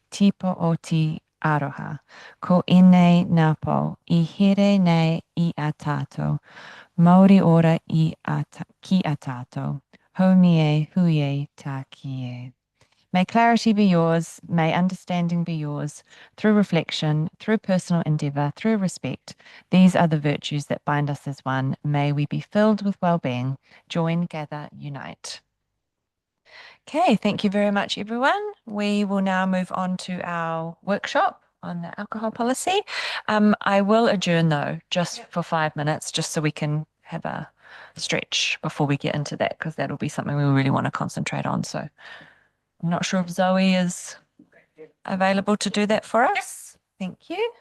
tipo o ti aroha. Ko ine napo, I here nei I a tātou, Māori ora ki a tātou. Homie huye ta kie. May clarity be yours, may understanding be yours, through reflection, through personal endeavour, through respect. These are the virtues that bind us as one. May we be filled with well-being. Join, gather, unite. Okay, thank you very much, everyone. We will now move on to our workshop on the alcohol policy. I will adjourn, though, just for 5 minutes, just so we can have a stretch before we get into that, because that'll be something we really want to concentrate on. So I'm not sure if Zoe is available to do that for us. Thank you.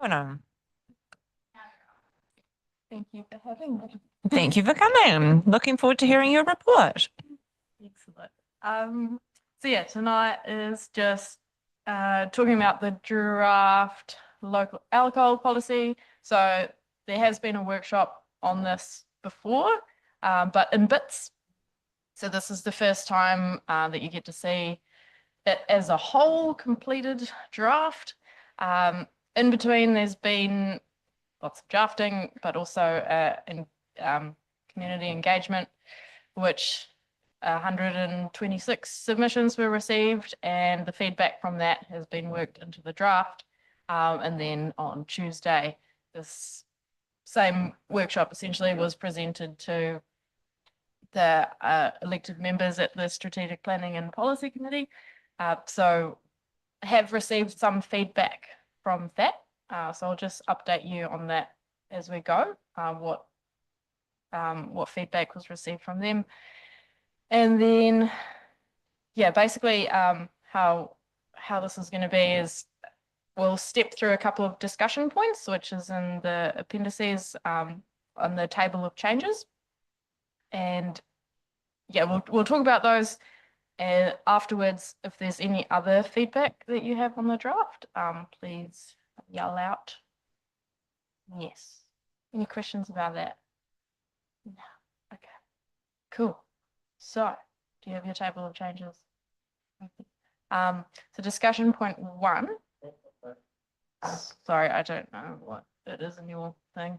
Oh, no. Thank you for having me. Thank you for coming. Looking forward to hearing your report. Excellent. So yeah, tonight is just talking about the draft local alcohol policy. So there has been a workshop on this before, but in bits. So this is the first time that you get to see it as a whole completed draft. In between, there's been lots of drafting, but also community engagement, which 126 submissions were received, and the feedback from that has been worked into the draft. And then on Tuesday, this same workshop essentially was presented to the elected members at the Strategic Planning and Policy Committee. So I have received some feedback from that. So I'll just update you on that as we go, what feedback was received from them. And then, yeah, basically how this is going to be is we'll step through a couple of discussion points, which is in the appendices on the table of changes. And yeah, we'll talk about those. And afterwards, if there's any other feedback that you have on the draft, please yell out. Yes. Any questions about that? No. Okay. Cool. So, do you have your table of changes? So discussion point 1. Sorry, I don't know what it is in your thing.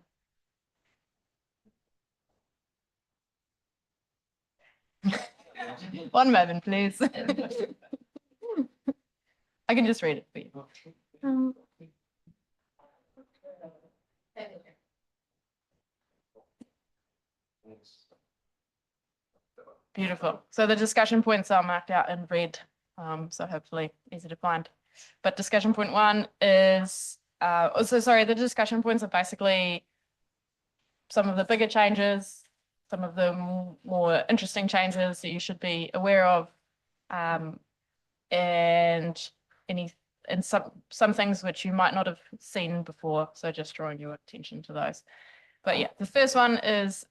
One moment, please. I can just read it for you. Beautiful. So the discussion points are marked out in red, so hopefully easy to find. But discussion point 1 is, the discussion points are basically some of the bigger changes, some of the more interesting changes that you should be aware of, and some things which you might not have seen before. So just drawing your attention to those. But yeah, the first one is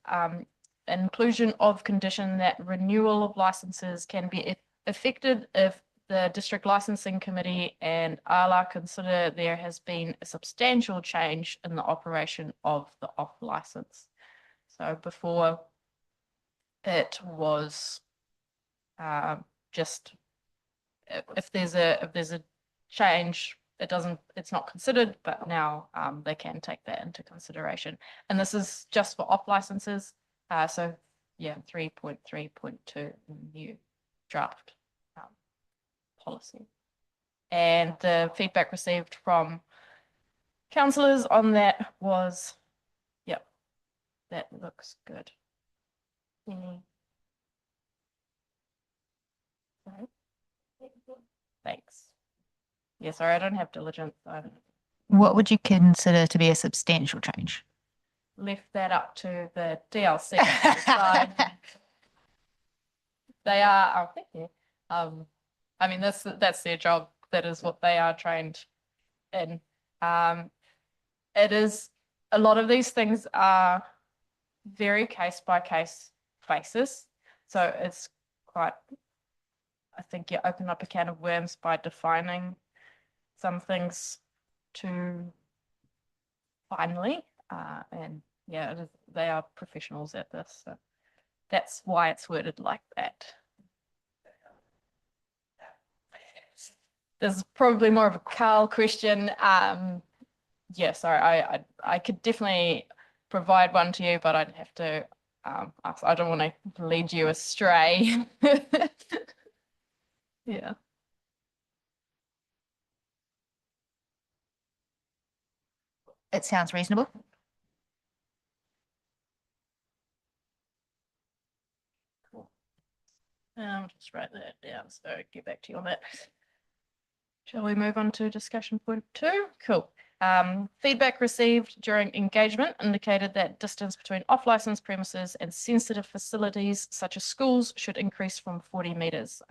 inclusion of condition that renewal of licenses can be effected if the District Licensing Committee and ALA consider there has been a substantial change in the operation of the off license. So before it was just if there's a change, it's not considered, but now they can take that into consideration. And this is just for off licenses. So yeah, 3.3.2 new draft policy. And the feedback received from councillors on that was, yep, that looks good. Thanks. Yeah, sorry, I don't have diligence. What would you consider to be a substantial change? Left that up to the DLC to decide. They are, thank you. I mean, that's their job. That is what they are trained in. It is, a lot of these things are very case by case basis. So it's quite, I think you open up a can of worms by defining some things too finely. And yeah, they are professionals at this. So that's why it's worded like that. This is probably more of a Carl question. Yeah, sorry, I could definitely provide one to you, but I'd have to ask. I don't want to lead you astray. Yeah. It sounds reasonable. I'll just write that down, so get back to you on that. Shall we move on to discussion point 2? Cool. Feedback received during engagement indicated that distance between off-license premises and sensitive facilities such as schools should increase from 40 metres.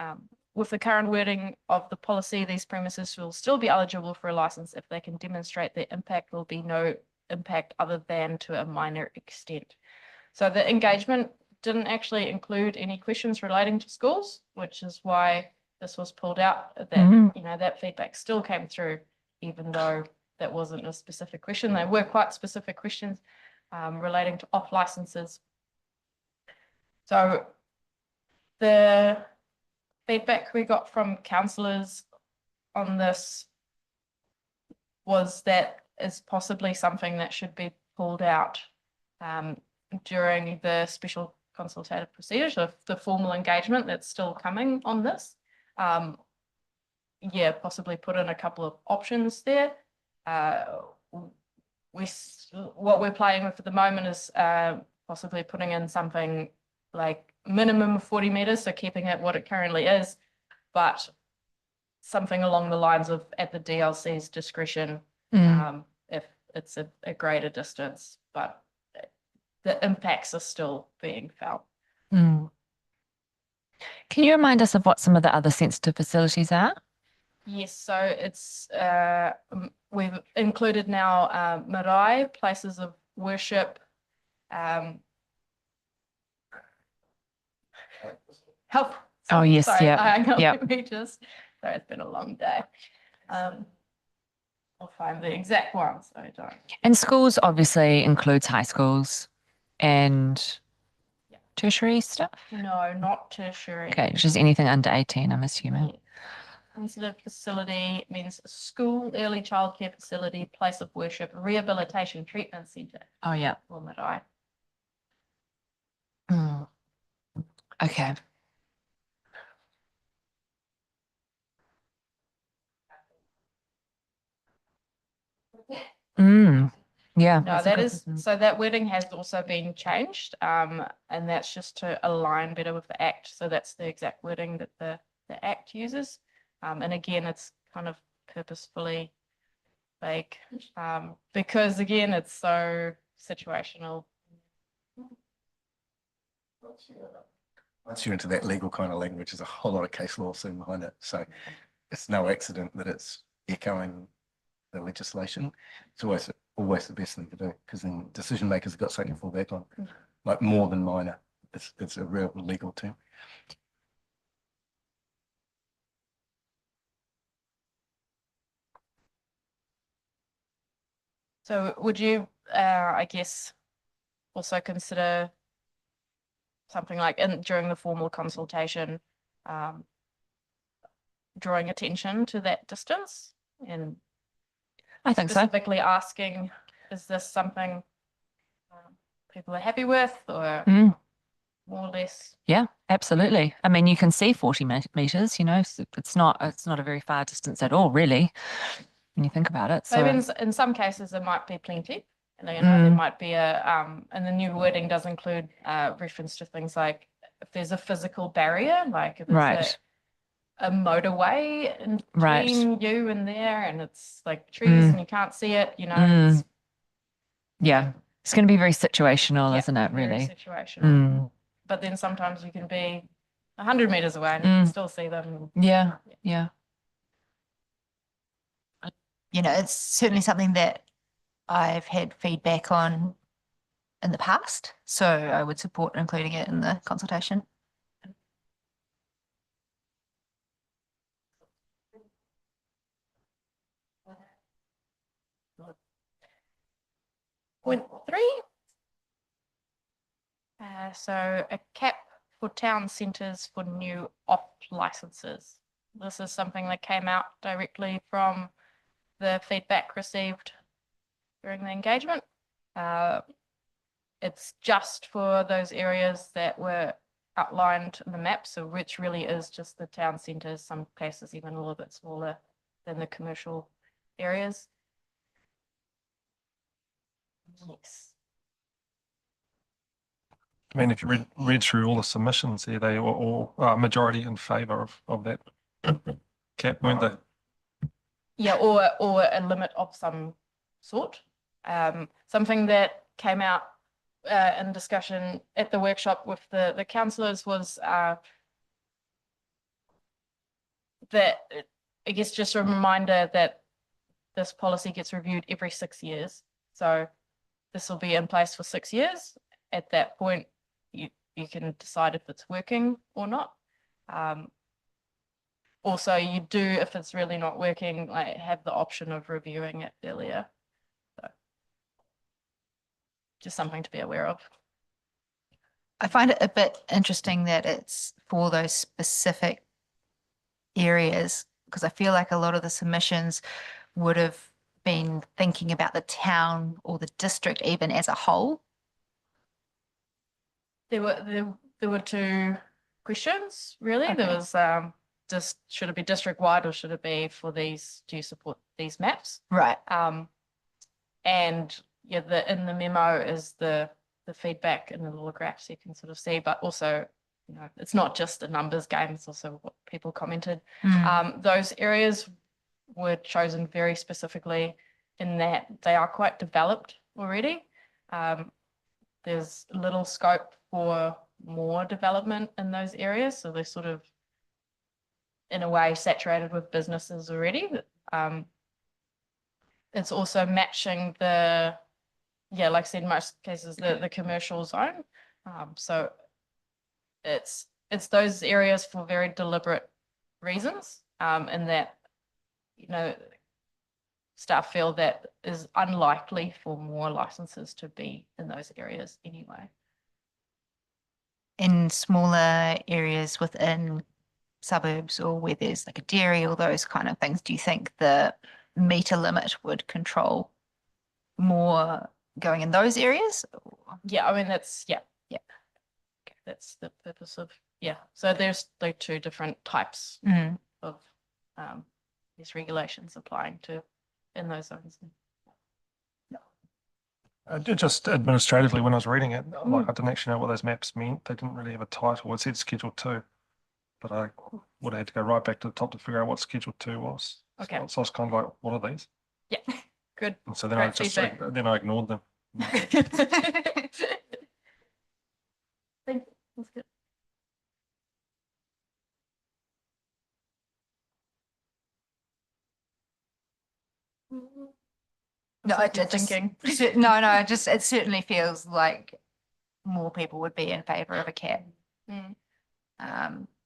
with the current wording of the policy, these premises will still be eligible for a license if they can demonstrate the impact will be no impact other than to a minor extent. So the engagement didn't actually include any questions relating to schools, which is why this was pulled out. That you know, that feedback still came through, even though that wasn't a specific question. They were quite specific questions relating to off licenses. So the feedback we got from councillors on this was that is possibly something that should be pulled out during the special consultative procedure, of the formal engagement that's still coming on this. Yeah, possibly put in a couple of options there. What we're playing with at the moment is possibly putting in something like minimum of 40 meters, so keeping it what it currently is, but something along the lines of at the DLC's discretion, if it's a greater distance, but the impacts are still being felt. Can you remind us of what some of the other sensitive facilities are? Yes, so it's we've included now marae, places of worship, health. Oh, yes, sorry, yep, hang on, yep. let me just, sorry, it's been a long day. I'll find the exact one, so I don't. And schools obviously includes high schools and tertiary stuff? No, not tertiary. Okay, just anything under 18, I'm assuming. Yeah. Sensitive facility means school, early childcare facility, place of worship, rehabilitation treatment centre. Oh, yeah. Or marae. Okay. Yeah. No, that is, so that wording has also been changed, and that's just to align better with the Act. So that's the exact wording that the Act uses. And again, it's kind of purposefully vague, because again, it's so situational. Once you're into that legal kind of language, there's a whole lot of case law sitting behind it. So it's no accident that it's echoing the legislation. It's always the best thing to do, because then decision makers have got something to fall back on, like more than minor. It's a real legal term. So would you, I guess, also consider something like during the formal consultation, drawing attention to that distance and I think so. specifically asking, is this something people are happy with, or more or less? Yeah, absolutely. I mean, you can see 40 meters, you know, so it's not a very far distance at all, really, when you think about it. So So in some cases, there might be plenty. And you know, there might be and the new wording does include reference to things like if there's a physical barrier, like if it's a motorway in between you and there, and it's like trees and you can't see it, you know. Yeah, it's going to be very situational, isn't it, very really? situational. But then sometimes you can be 100 meters away and you can still see them. Yeah. You know, it's certainly something that I've had feedback on in the past, so I would support including it in the consultation. Point 3. So a cap for town centres for new off licenses. This is something that came out directly from the feedback received during the engagement. It's just for those areas that were outlined in the map, so which really is just the town centres, some places even a little bit smaller than the commercial areas. Yes. I mean, if you read through all the submissions here, they were all majority in favour of that cap, weren't they? Yeah, or a limit of some sort. Something that came out in discussion at the workshop with the councillors was that, I guess just a reminder that this policy gets reviewed every 6 years. So this will be in place for 6 years. At that point, you can decide if it's working or not. Also, you do, if it's really not working, like have the option of reviewing it earlier. So just something to be aware of. I find it a bit interesting that it's for those specific areas, because I feel like a lot of the submissions would have been thinking about the town or the district even as a whole. There were two questions, really. There Okay. was just should it be district wide or should it be for these, do you support these maps? Right. And yeah, in the memo is the feedback in the little graphs you can sort of see, but also, you know, it's not just a numbers game, it's also what people commented. Those areas were chosen very specifically in that they are quite developed already. There's little scope for more development in those areas, so they're sort of in a way saturated with businesses already. It's also matching the, yeah, like I said, in most cases, the commercial zone. So it's those areas for very deliberate reasons, and that, you know, staff feel that is unlikely for more licenses to be in those areas anyway. In smaller areas within suburbs or where there's like a dairy or those kind of things, do you think the meter limit would control more going in those areas? Yeah, I mean, that's, yeah. Yeah. Okay, that's the purpose of, yeah. So there's the two different types of these regulations applying to in those zones. Just administratively, when I was reading it, like I didn't actually know what those maps meant. They didn't really have a title. It said Schedule 2, but I would have had to go right back to the top to figure out what Schedule 2 was. Okay. So I was kind of like, what are these? Yeah, good. And so then Great feedback. then I ignored them. Thank you. That's good. No, I You're just thinking. no, just it certainly feels like more people would be in favor of a cap.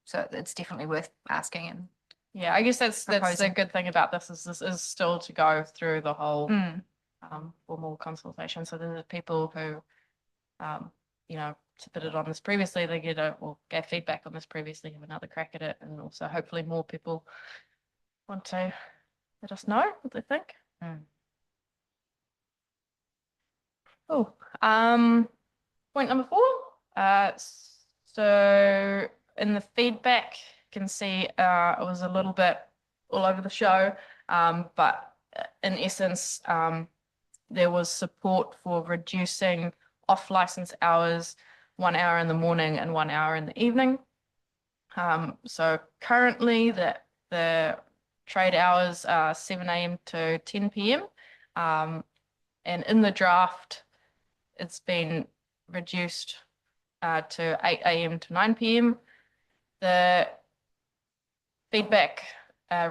So it's definitely worth asking. And Yeah, I guess that's the proposing. good thing about this is still to go through the whole formal consultation. So there's people who you know, submitted on this previously, they get or gave feedback on this previously, have another crack at it, and also hopefully more people want to let us know what they think. Oh, point number 4. So in the feedback, you can see it was a little bit all over the show, but in essence, there was support for reducing off-license hours, 1 hour in the morning and 1 hour in the evening. So currently the trade hours are 7 a.m. to 10 p.m. And in the draft, it's been reduced to 8 a.m. to 9 p.m. The feedback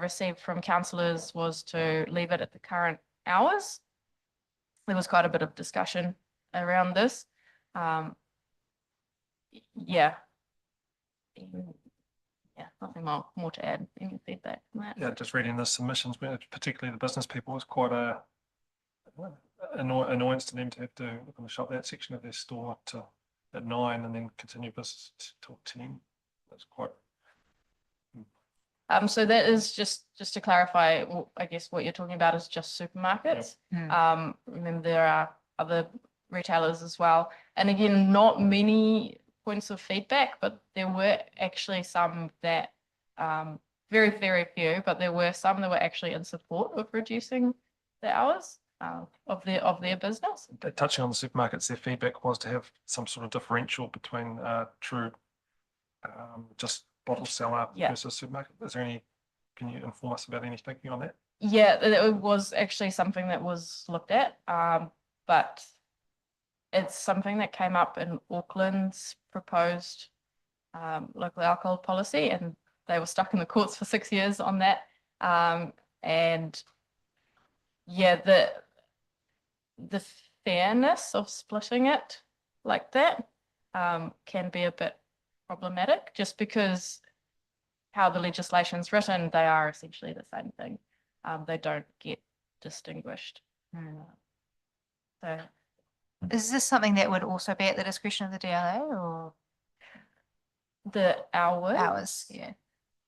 received from councillors was to leave it at the current hours. There was quite a bit of discussion around this. Yeah. Yeah, nothing more to add. Any feedback on that? Yeah, just reading the submissions, particularly the business people, was quite a annoyance to them to have to look on the shop that section of their store at 9 and then continue business till 10. That's quite. So that is just to clarify, I guess what you're talking about is just supermarkets. Remember there are other retailers as well. And again, not many points of feedback, but there were actually some that, very, very few, but there were some that were actually in support of reducing the hours of their business. Touching on the supermarkets, their feedback was to have some sort of differential between true just bottle seller versus supermarket. Is there any, can you inform us about any thinking on that? Yeah, it was actually something that was looked at, but it's something that came up in Auckland's proposed local alcohol policy, and they were stuck in the courts for 6 years on that. And yeah, the fairness of splitting it like that can be a bit problematic, just because how the legislation's written, they are essentially the same thing. They don't get distinguished. So Is this something that would also be at the discretion of the DLA or the hours, yeah?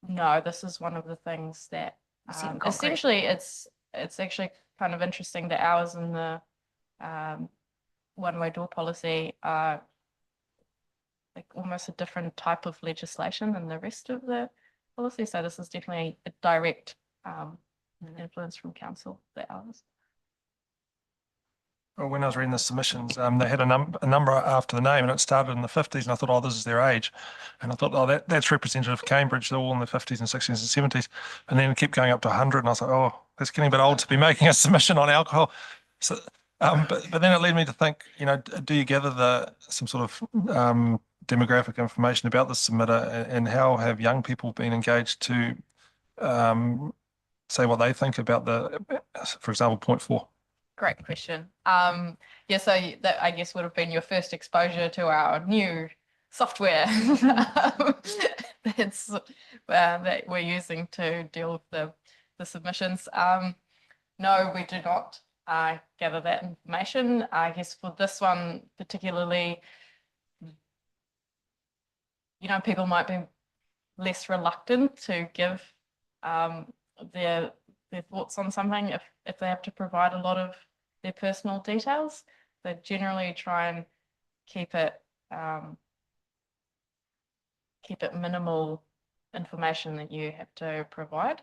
no, this is one of the things that It's in concrete. essentially it's actually kind of interesting. The hours in the one-way door policy are like almost a different type of legislation than the rest of the policy. So this is definitely a direct influence from council, the hours. Well, when I was reading the submissions, they had a number after the name, and it started in the 50s, and I thought, oh, this is their age. And I thought, oh, that's representative of Cambridge. They're all in the 50s and 60s and 70s. And then it kept going up to 100, and I was like, oh, that's getting a bit old to be making a submission on alcohol. So, but then it led me to think, you know, do you gather some sort of demographic information about the submitter, and how have young people been engaged to say what they think about for example, point 4? Great question. Yeah, so that I guess would have been your first exposure to our new software that's that we're using to deal with the submissions. No, we do not gather that information. I guess for this one particularly, you know, people might be less reluctant to give their thoughts on something if they have to provide a lot of their personal details. They generally try and keep it minimal information that you have to provide.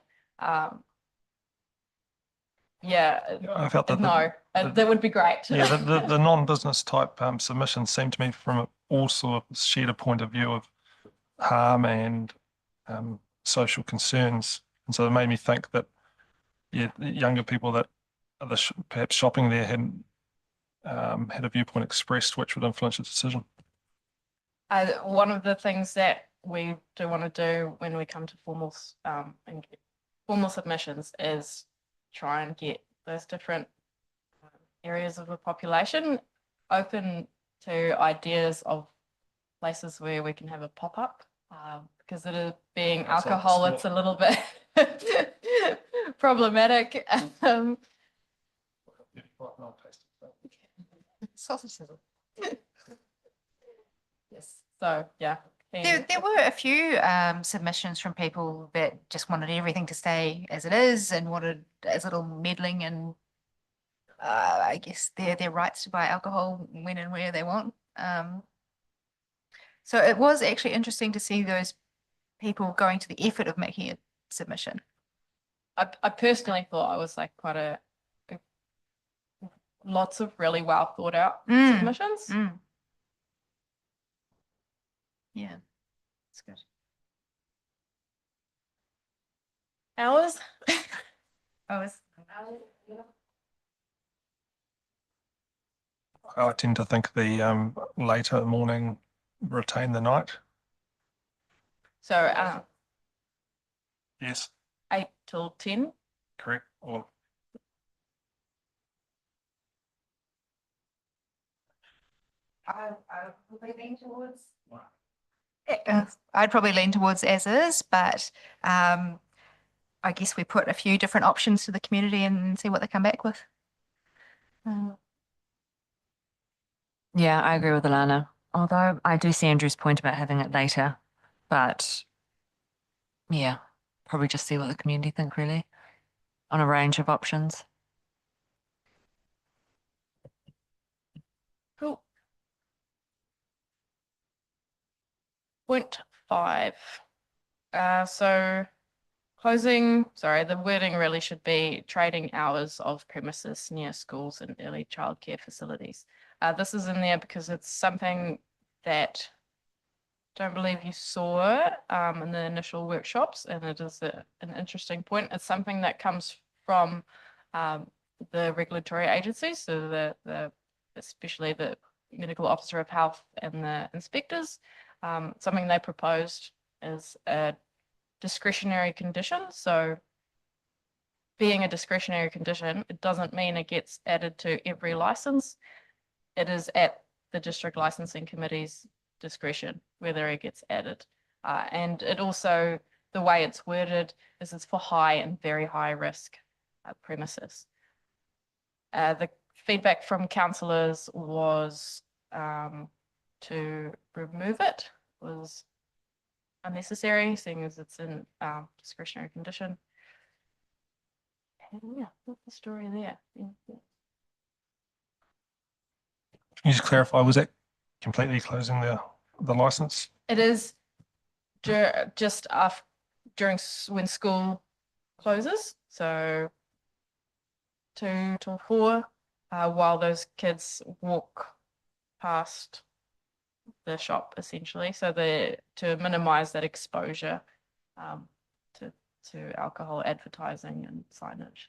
Yeah, I felt that no, that would be great. Yeah, the non-business type submissions seem to me from all sorts shared a point of view of harm and social concerns, and so it made me think that the younger people that are perhaps shopping there hadn't had a viewpoint expressed which would influence the decision. One of the things that we do want to do when we come to formal submissions is try and get those different areas of the population open to ideas of places where we can have a pop-up, because it is being alcohol, it's a little bit problematic. Yes, so yeah. There were a few submissions from people that just wanted everything to stay as it is and wanted as little meddling and I guess their rights to buy alcohol when and where they want. So it was actually interesting to see those people going to the effort of making a submission. I personally thought I was like quite lots of really well thought out submissions. Yeah, that's good. Hours? I tend to think the later morning retain the night. So Yes, 8 till 10. correct. Or I'd probably lean towards as is, but I guess we put a few different options to the community and see what they come back with. Yeah, I agree with Alana. Although I do see Andrew's point about having it later, but yeah, probably just see what the community think really on a range of options. Cool. Point 5. So the wording really should be trading hours of premises near schools and early childcare facilities. This is in there because it's something that I don't believe you saw in the initial workshops, and it is an interesting point. It's something that comes from the regulatory agencies, so especially the medical officer of health and the inspectors. Something they proposed is a discretionary condition. So being a discretionary condition, it doesn't mean it gets added to every license. It is at the district licensing committee's discretion whether it gets added. And it also, the way it's worded is it's for high and very high risk premises. The feedback from councillors was to remove it was unnecessary, seeing as it's in discretionary condition. And yeah, that's the story there. Yeah. Can you just clarify, was that completely closing the license? It is just after, when school closes, so 2 till 4, while those kids walk past the shop essentially, so to minimize that exposure to alcohol advertising and signage.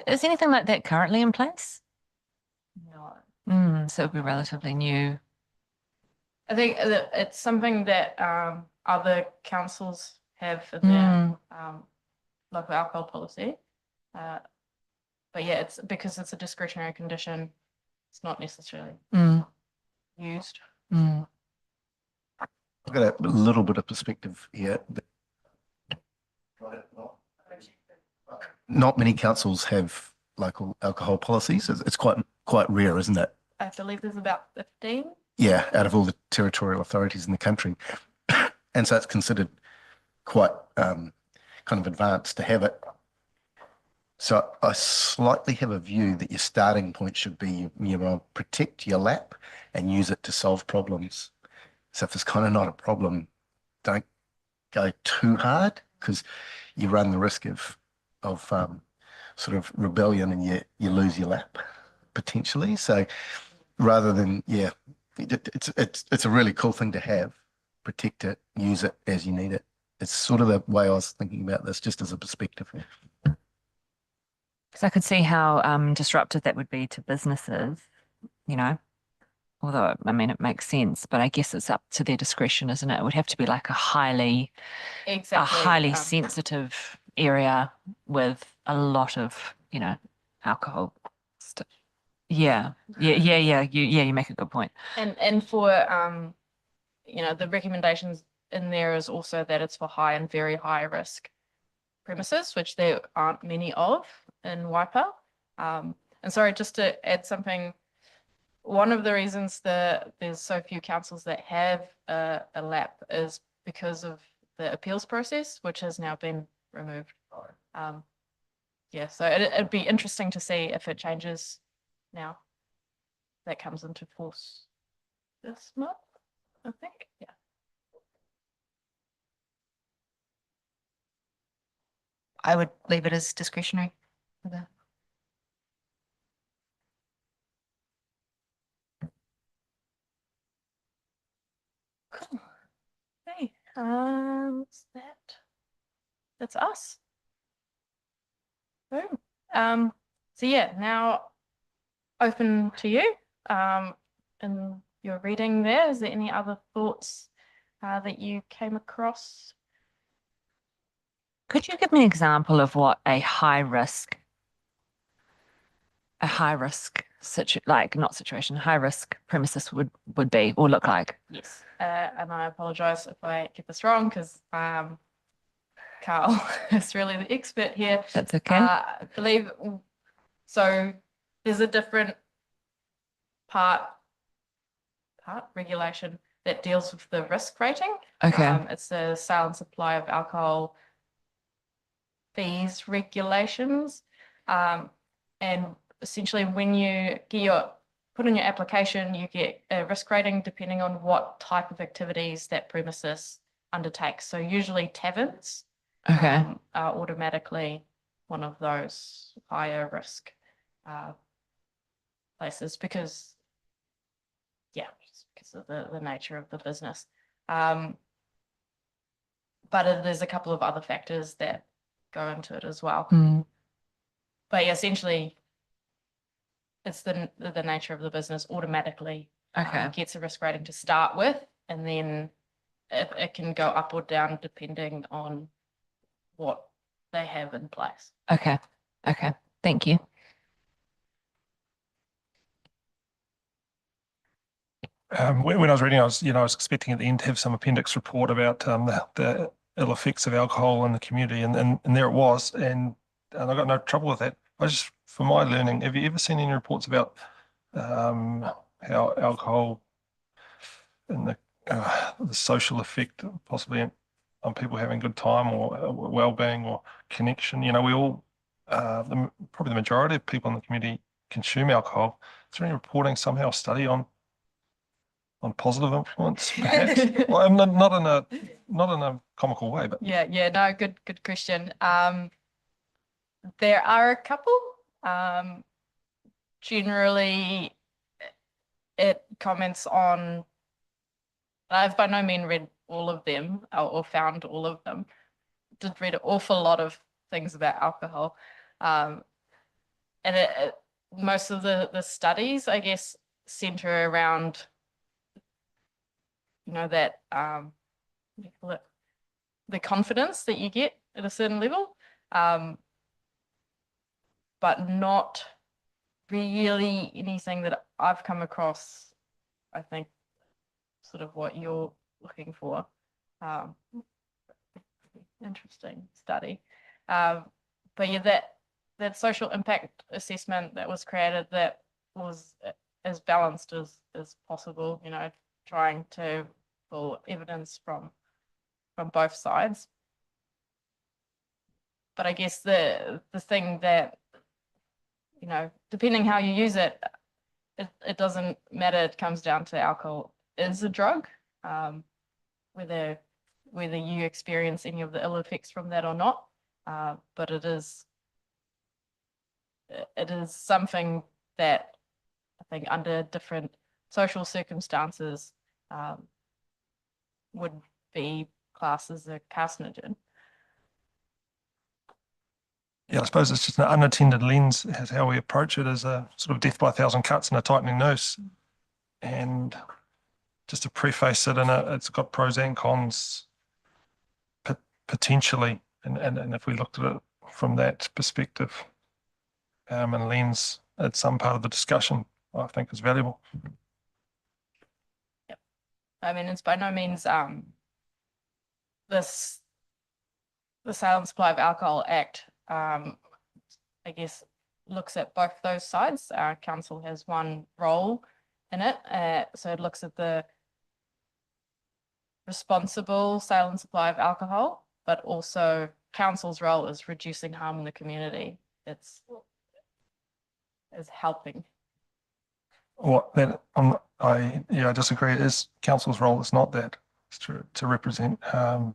Is anything like that currently in place? No. So it'll be relatively new. I think that it's something that other councils have in their local alcohol policy. But yeah, it's because it's a discretionary condition, it's not necessarily used. I've got a little bit of perspective here. Not many councils have local alcohol policies. It's quite rare, isn't it? I believe there's about 15. Yeah, out of all the territorial authorities in the country. And so it's considered quite kind of advanced to have it. So I slightly have a view that your starting point should be you protect your lap and use it to solve problems. So if it's kind of not a problem, don't go too hard, because you run the risk of sort of rebellion and you lose your lap potentially. So rather than, it's a really cool thing to have. Protect it, use it as you need it. It's sort of the way I was thinking about this, just as a perspective. Because I could see how disruptive that would be to businesses, you know, although, I mean, it makes sense, but I guess it's up to their discretion, isn't it? It would have to be like a highly sensitive area with a lot of, alcohol stuff. Yeah. You make a good point. And for, the recommendations in there is also that it's for high and very high risk premises, which there aren't many of in Waipa. And sorry, just to add something, one of the reasons that there's so few councils that have a lap is because of the appeals process, which has now been removed. So it'd be interesting to see if it changes now. That comes into force this month, I think. Yeah. I would leave it as discretionary for the. Cool. Okay. What's that? That's us. Boom. So yeah, now open to you. In your reading there, is there any other thoughts that you came across? Could you give me an example of what a high risk high risk premises would be or look like? Yes. And I apologize if I get this wrong, because Carl is really the expert here. That's okay. I believe, so there's a different part regulation that deals with the risk rating. Okay. It's the sale and supply of alcohol fees regulations. And essentially when you get put in your application, you get a risk rating depending on what type of activities that premises undertakes. So usually taverns are automatically one of those higher risk places because of the nature of the business. But there's a couple of other factors that go into it as well. But yeah, essentially it's the nature of the business automatically gets a risk rating to start with, and then it can go up or down depending on what they have in place. Okay. Okay. Thank you. When I was reading, I was expecting at the end to have some appendix report about the ill effects of alcohol in the community, and there it was, and I got no trouble with that. I just, for my learning, have you ever seen any reports about how alcohol and the social effect possibly on people having a good time or well-being or connection? You know, we all, probably the majority of people in the community consume alcohol. Is there any reporting, somehow study on positive influence, perhaps? Well, I'm not in a comical way, but Yeah, no, good question. There are a couple. Generally, it comments on. I've by no means read all of them or found all of them. Did read an awful lot of things about alcohol, and most of the studies, I guess, center around, you know, that what do you call it? The confidence that you get at a certain level, but not really anything that I've come across, I think, sort of what you're looking for. Interesting study. But yeah, that social impact assessment that was created, that was as balanced as possible, you know, trying to pull evidence from both sides. But I guess the thing that, you know, depending how you use it, it doesn't matter. It comes down to alcohol is a drug, whether you experience any of the ill effects from that or not. But it is something that I think under different social circumstances would be classed as a carcinogen. yeah, I suppose it's just an unattended lens as how we approach it, as a sort of death by a thousand cuts and a tightening noose. And just to preface it, it's got pros and cons potentially. And if we looked at it from that perspective and lens at some part of the discussion, I think is valuable. Yep. I mean, it's by no means the Sale and Supply of Alcohol Act, I guess, looks at both those sides. Our council has one role in it, so it looks at the responsible sale and supply of alcohol, but also council's role is reducing harm in the community. It's helping. I disagree. It is council's role. It's not that. It's to represent the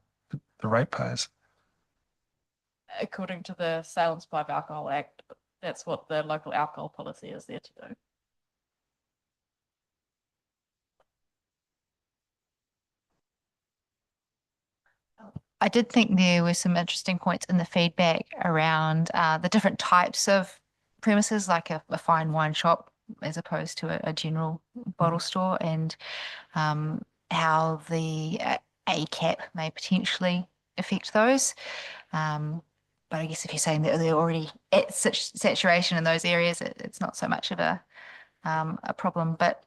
ratepayers. According to the Sale and Supply of Alcohol Act, that's what the local alcohol policy is there to do. I did think there were some interesting points in the feedback around the different types of premises, like a fine wine shop as opposed to a general bottle store, and how the ACAP may potentially affect those. But I guess if you're saying that they're already at such saturation in those areas, it's not so much of a problem. But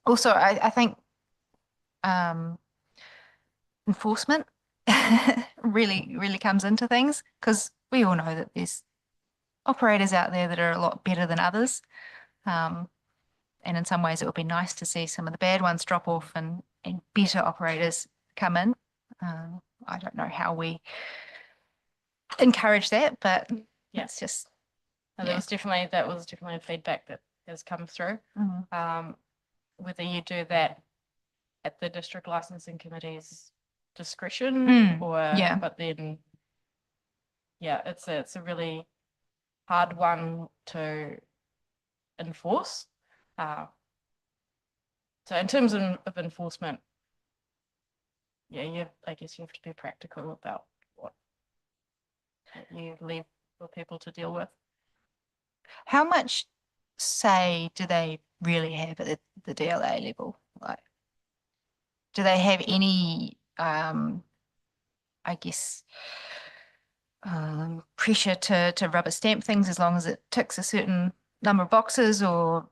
also, I think enforcement really comes into things, because we all know that there's operators out there that are a lot better than others. And in some ways, it would be nice to see some of the bad ones drop off and better operators come in. I don't know how we encourage that, but Yeah. it's just, And that was definitely a feedback that has come through. Whether you do that at the district licensing committee's discretion but then it's a really hard one to enforce. So in terms of enforcement, I guess you have to be practical about what you leave for people to deal with. how much say do they really have at the DLA level? Like, do they have any, I guess, pressure to rubber stamp things as long as it ticks a certain number of boxes, or?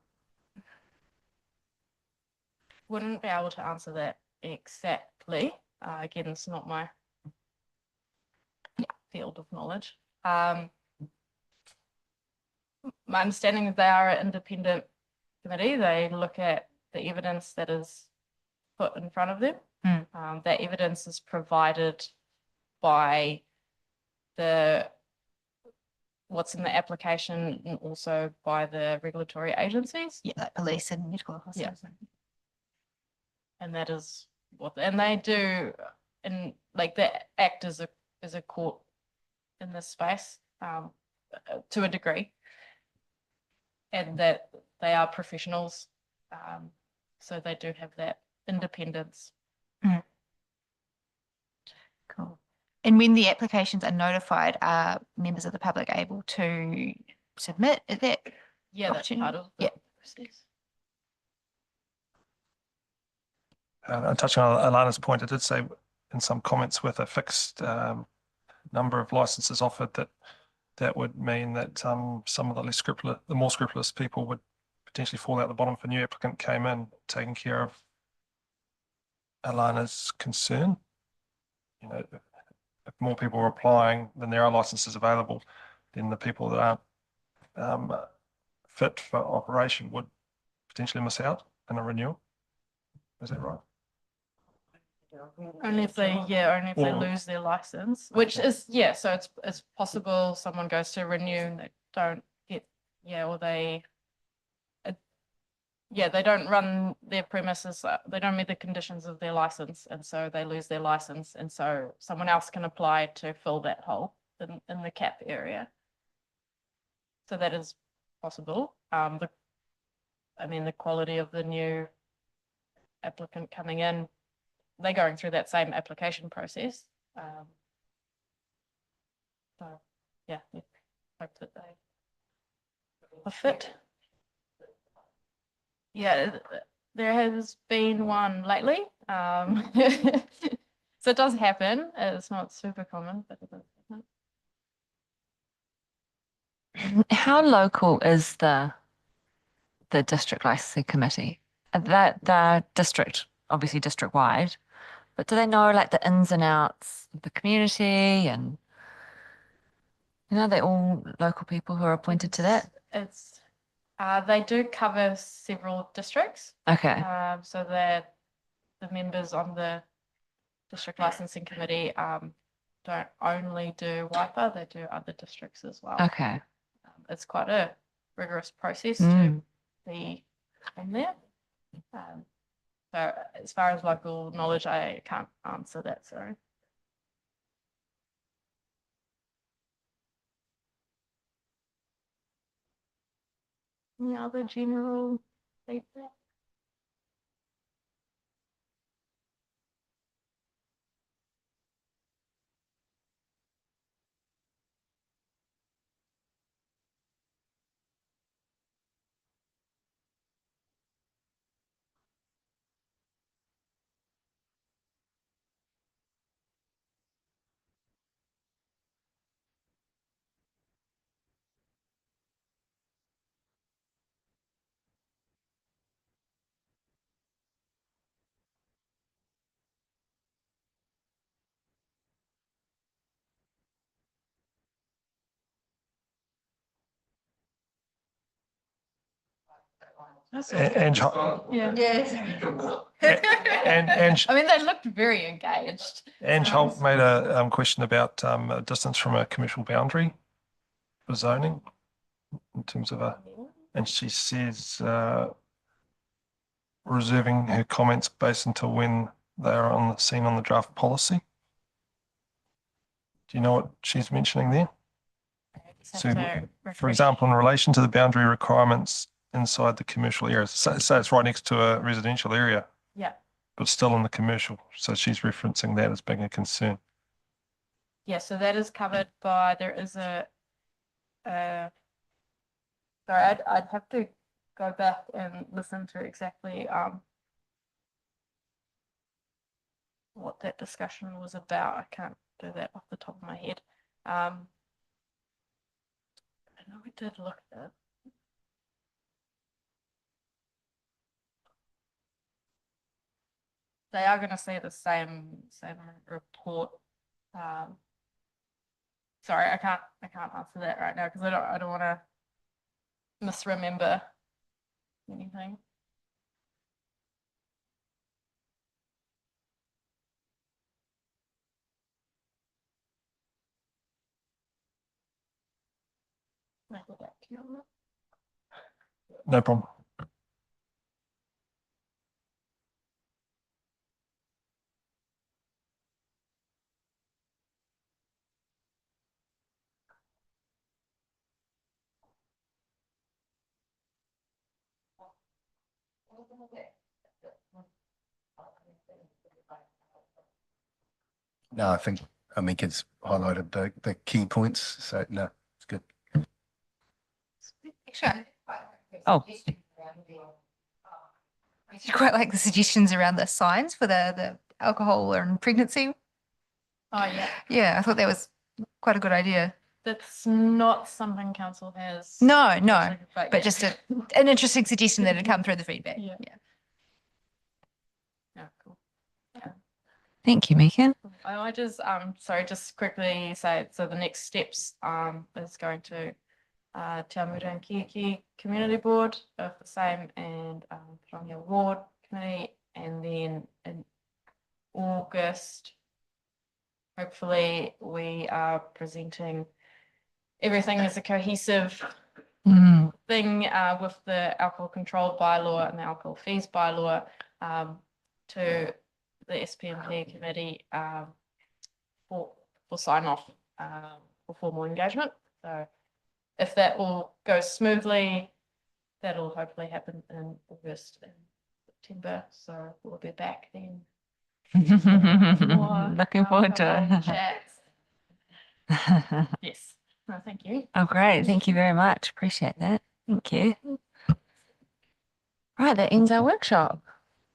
Wouldn't be able to answer that exactly. Again, it's not my field of knowledge. My understanding is they are an independent committee. They look at the evidence that is put in front of them. That evidence is provided by what's in the application and also by the regulatory agencies. Yeah, like police and medical Yeah. officers. And that is and they do, and like they act as a court in this space, to a degree. And that they are professionals. So they do have that independence. Cool. And when the applications are notified, are members of the public able to submit that? Yeah, that's part of the process. Touching on Alana's point, I did say in some comments with a fixed number of licenses offered that would mean that some of the more scrupulous people would potentially fall out the bottom if a new applicant came in, taking care of Alana's concern. You know, if more people are applying than there are licenses available, then the people that aren't fit for operation would potentially miss out in a renewal. Is that right? Only if they lose their license, which is, so it's possible someone goes to renew and they don't get, or they don't run their premises, they don't meet the conditions of their license, and so they lose their license, and so someone else can apply to fill that hole in the cap area. So that is possible. The quality of the new applicant coming in, they're going through that same application process. So yeah, we hope that they are fit. Yeah, there has been one lately. So it does happen. It's not super common, but it does happen. How local is the district licensing committee? The district, obviously district wide, but do they know like the ins and outs of the community, and they're all local people who are appointed to that? They do cover several districts. Okay. So that the members on the district licensing committee don't only do Waipa, they do other districts as well. Okay. It's quite a rigorous process to be in there. So as far as local knowledge, I can't answer that, sorry. Any other general feedback? And Yeah. and I mean, they looked very engaged. Ange Holt made a question about distance from a commercial boundary for zoning in terms of and she says reserving her comments based until when they are on the scene on the draft policy. Do you know what she's mentioning there? So, for example, in relation to the boundary requirements inside the commercial area, say it's right next to a residential area. Yeah. But still in the commercial. So she's referencing that as being a concern. Yeah, so that is covered by, there is sorry, I'd have to go back and listen to exactly what that discussion was about. I can't do that off the top of my head. I know we did look at it. They are going to see the same report. Sorry, I can't answer that right now because I don't want to misremember anything. I'll go back to you on that. No problem. No, I think Amika's highlighted the key points, so no, it's good. Sure. Oh. I quite like the suggestions around the signs for the alcohol and pregnancy. Oh, yeah. Yeah, I thought that was quite a good idea. That's not something council has. No, But but yeah. just an interesting suggestion that had come through the feedback. Yeah. Yeah. Yeah, cool. Thank you, Mika. I just just quickly say, so the next steps is going to Te Amuta and Kiki Community Board of the same, and Whangia Ward Committee, and then in August, hopefully we are presenting everything as a cohesive thing with the alcohol control bylaw and the alcohol fees bylaw to the SPMP committee for sign off for formal engagement. So if that all goes smoothly, that'll hopefully happen in August and September. So we'll be back then. Looking forward to alcohol it. chats. Yes. No, thank you. Oh, great. Thank you very much. Appreciate that. Thank you. Right, that ends our workshop.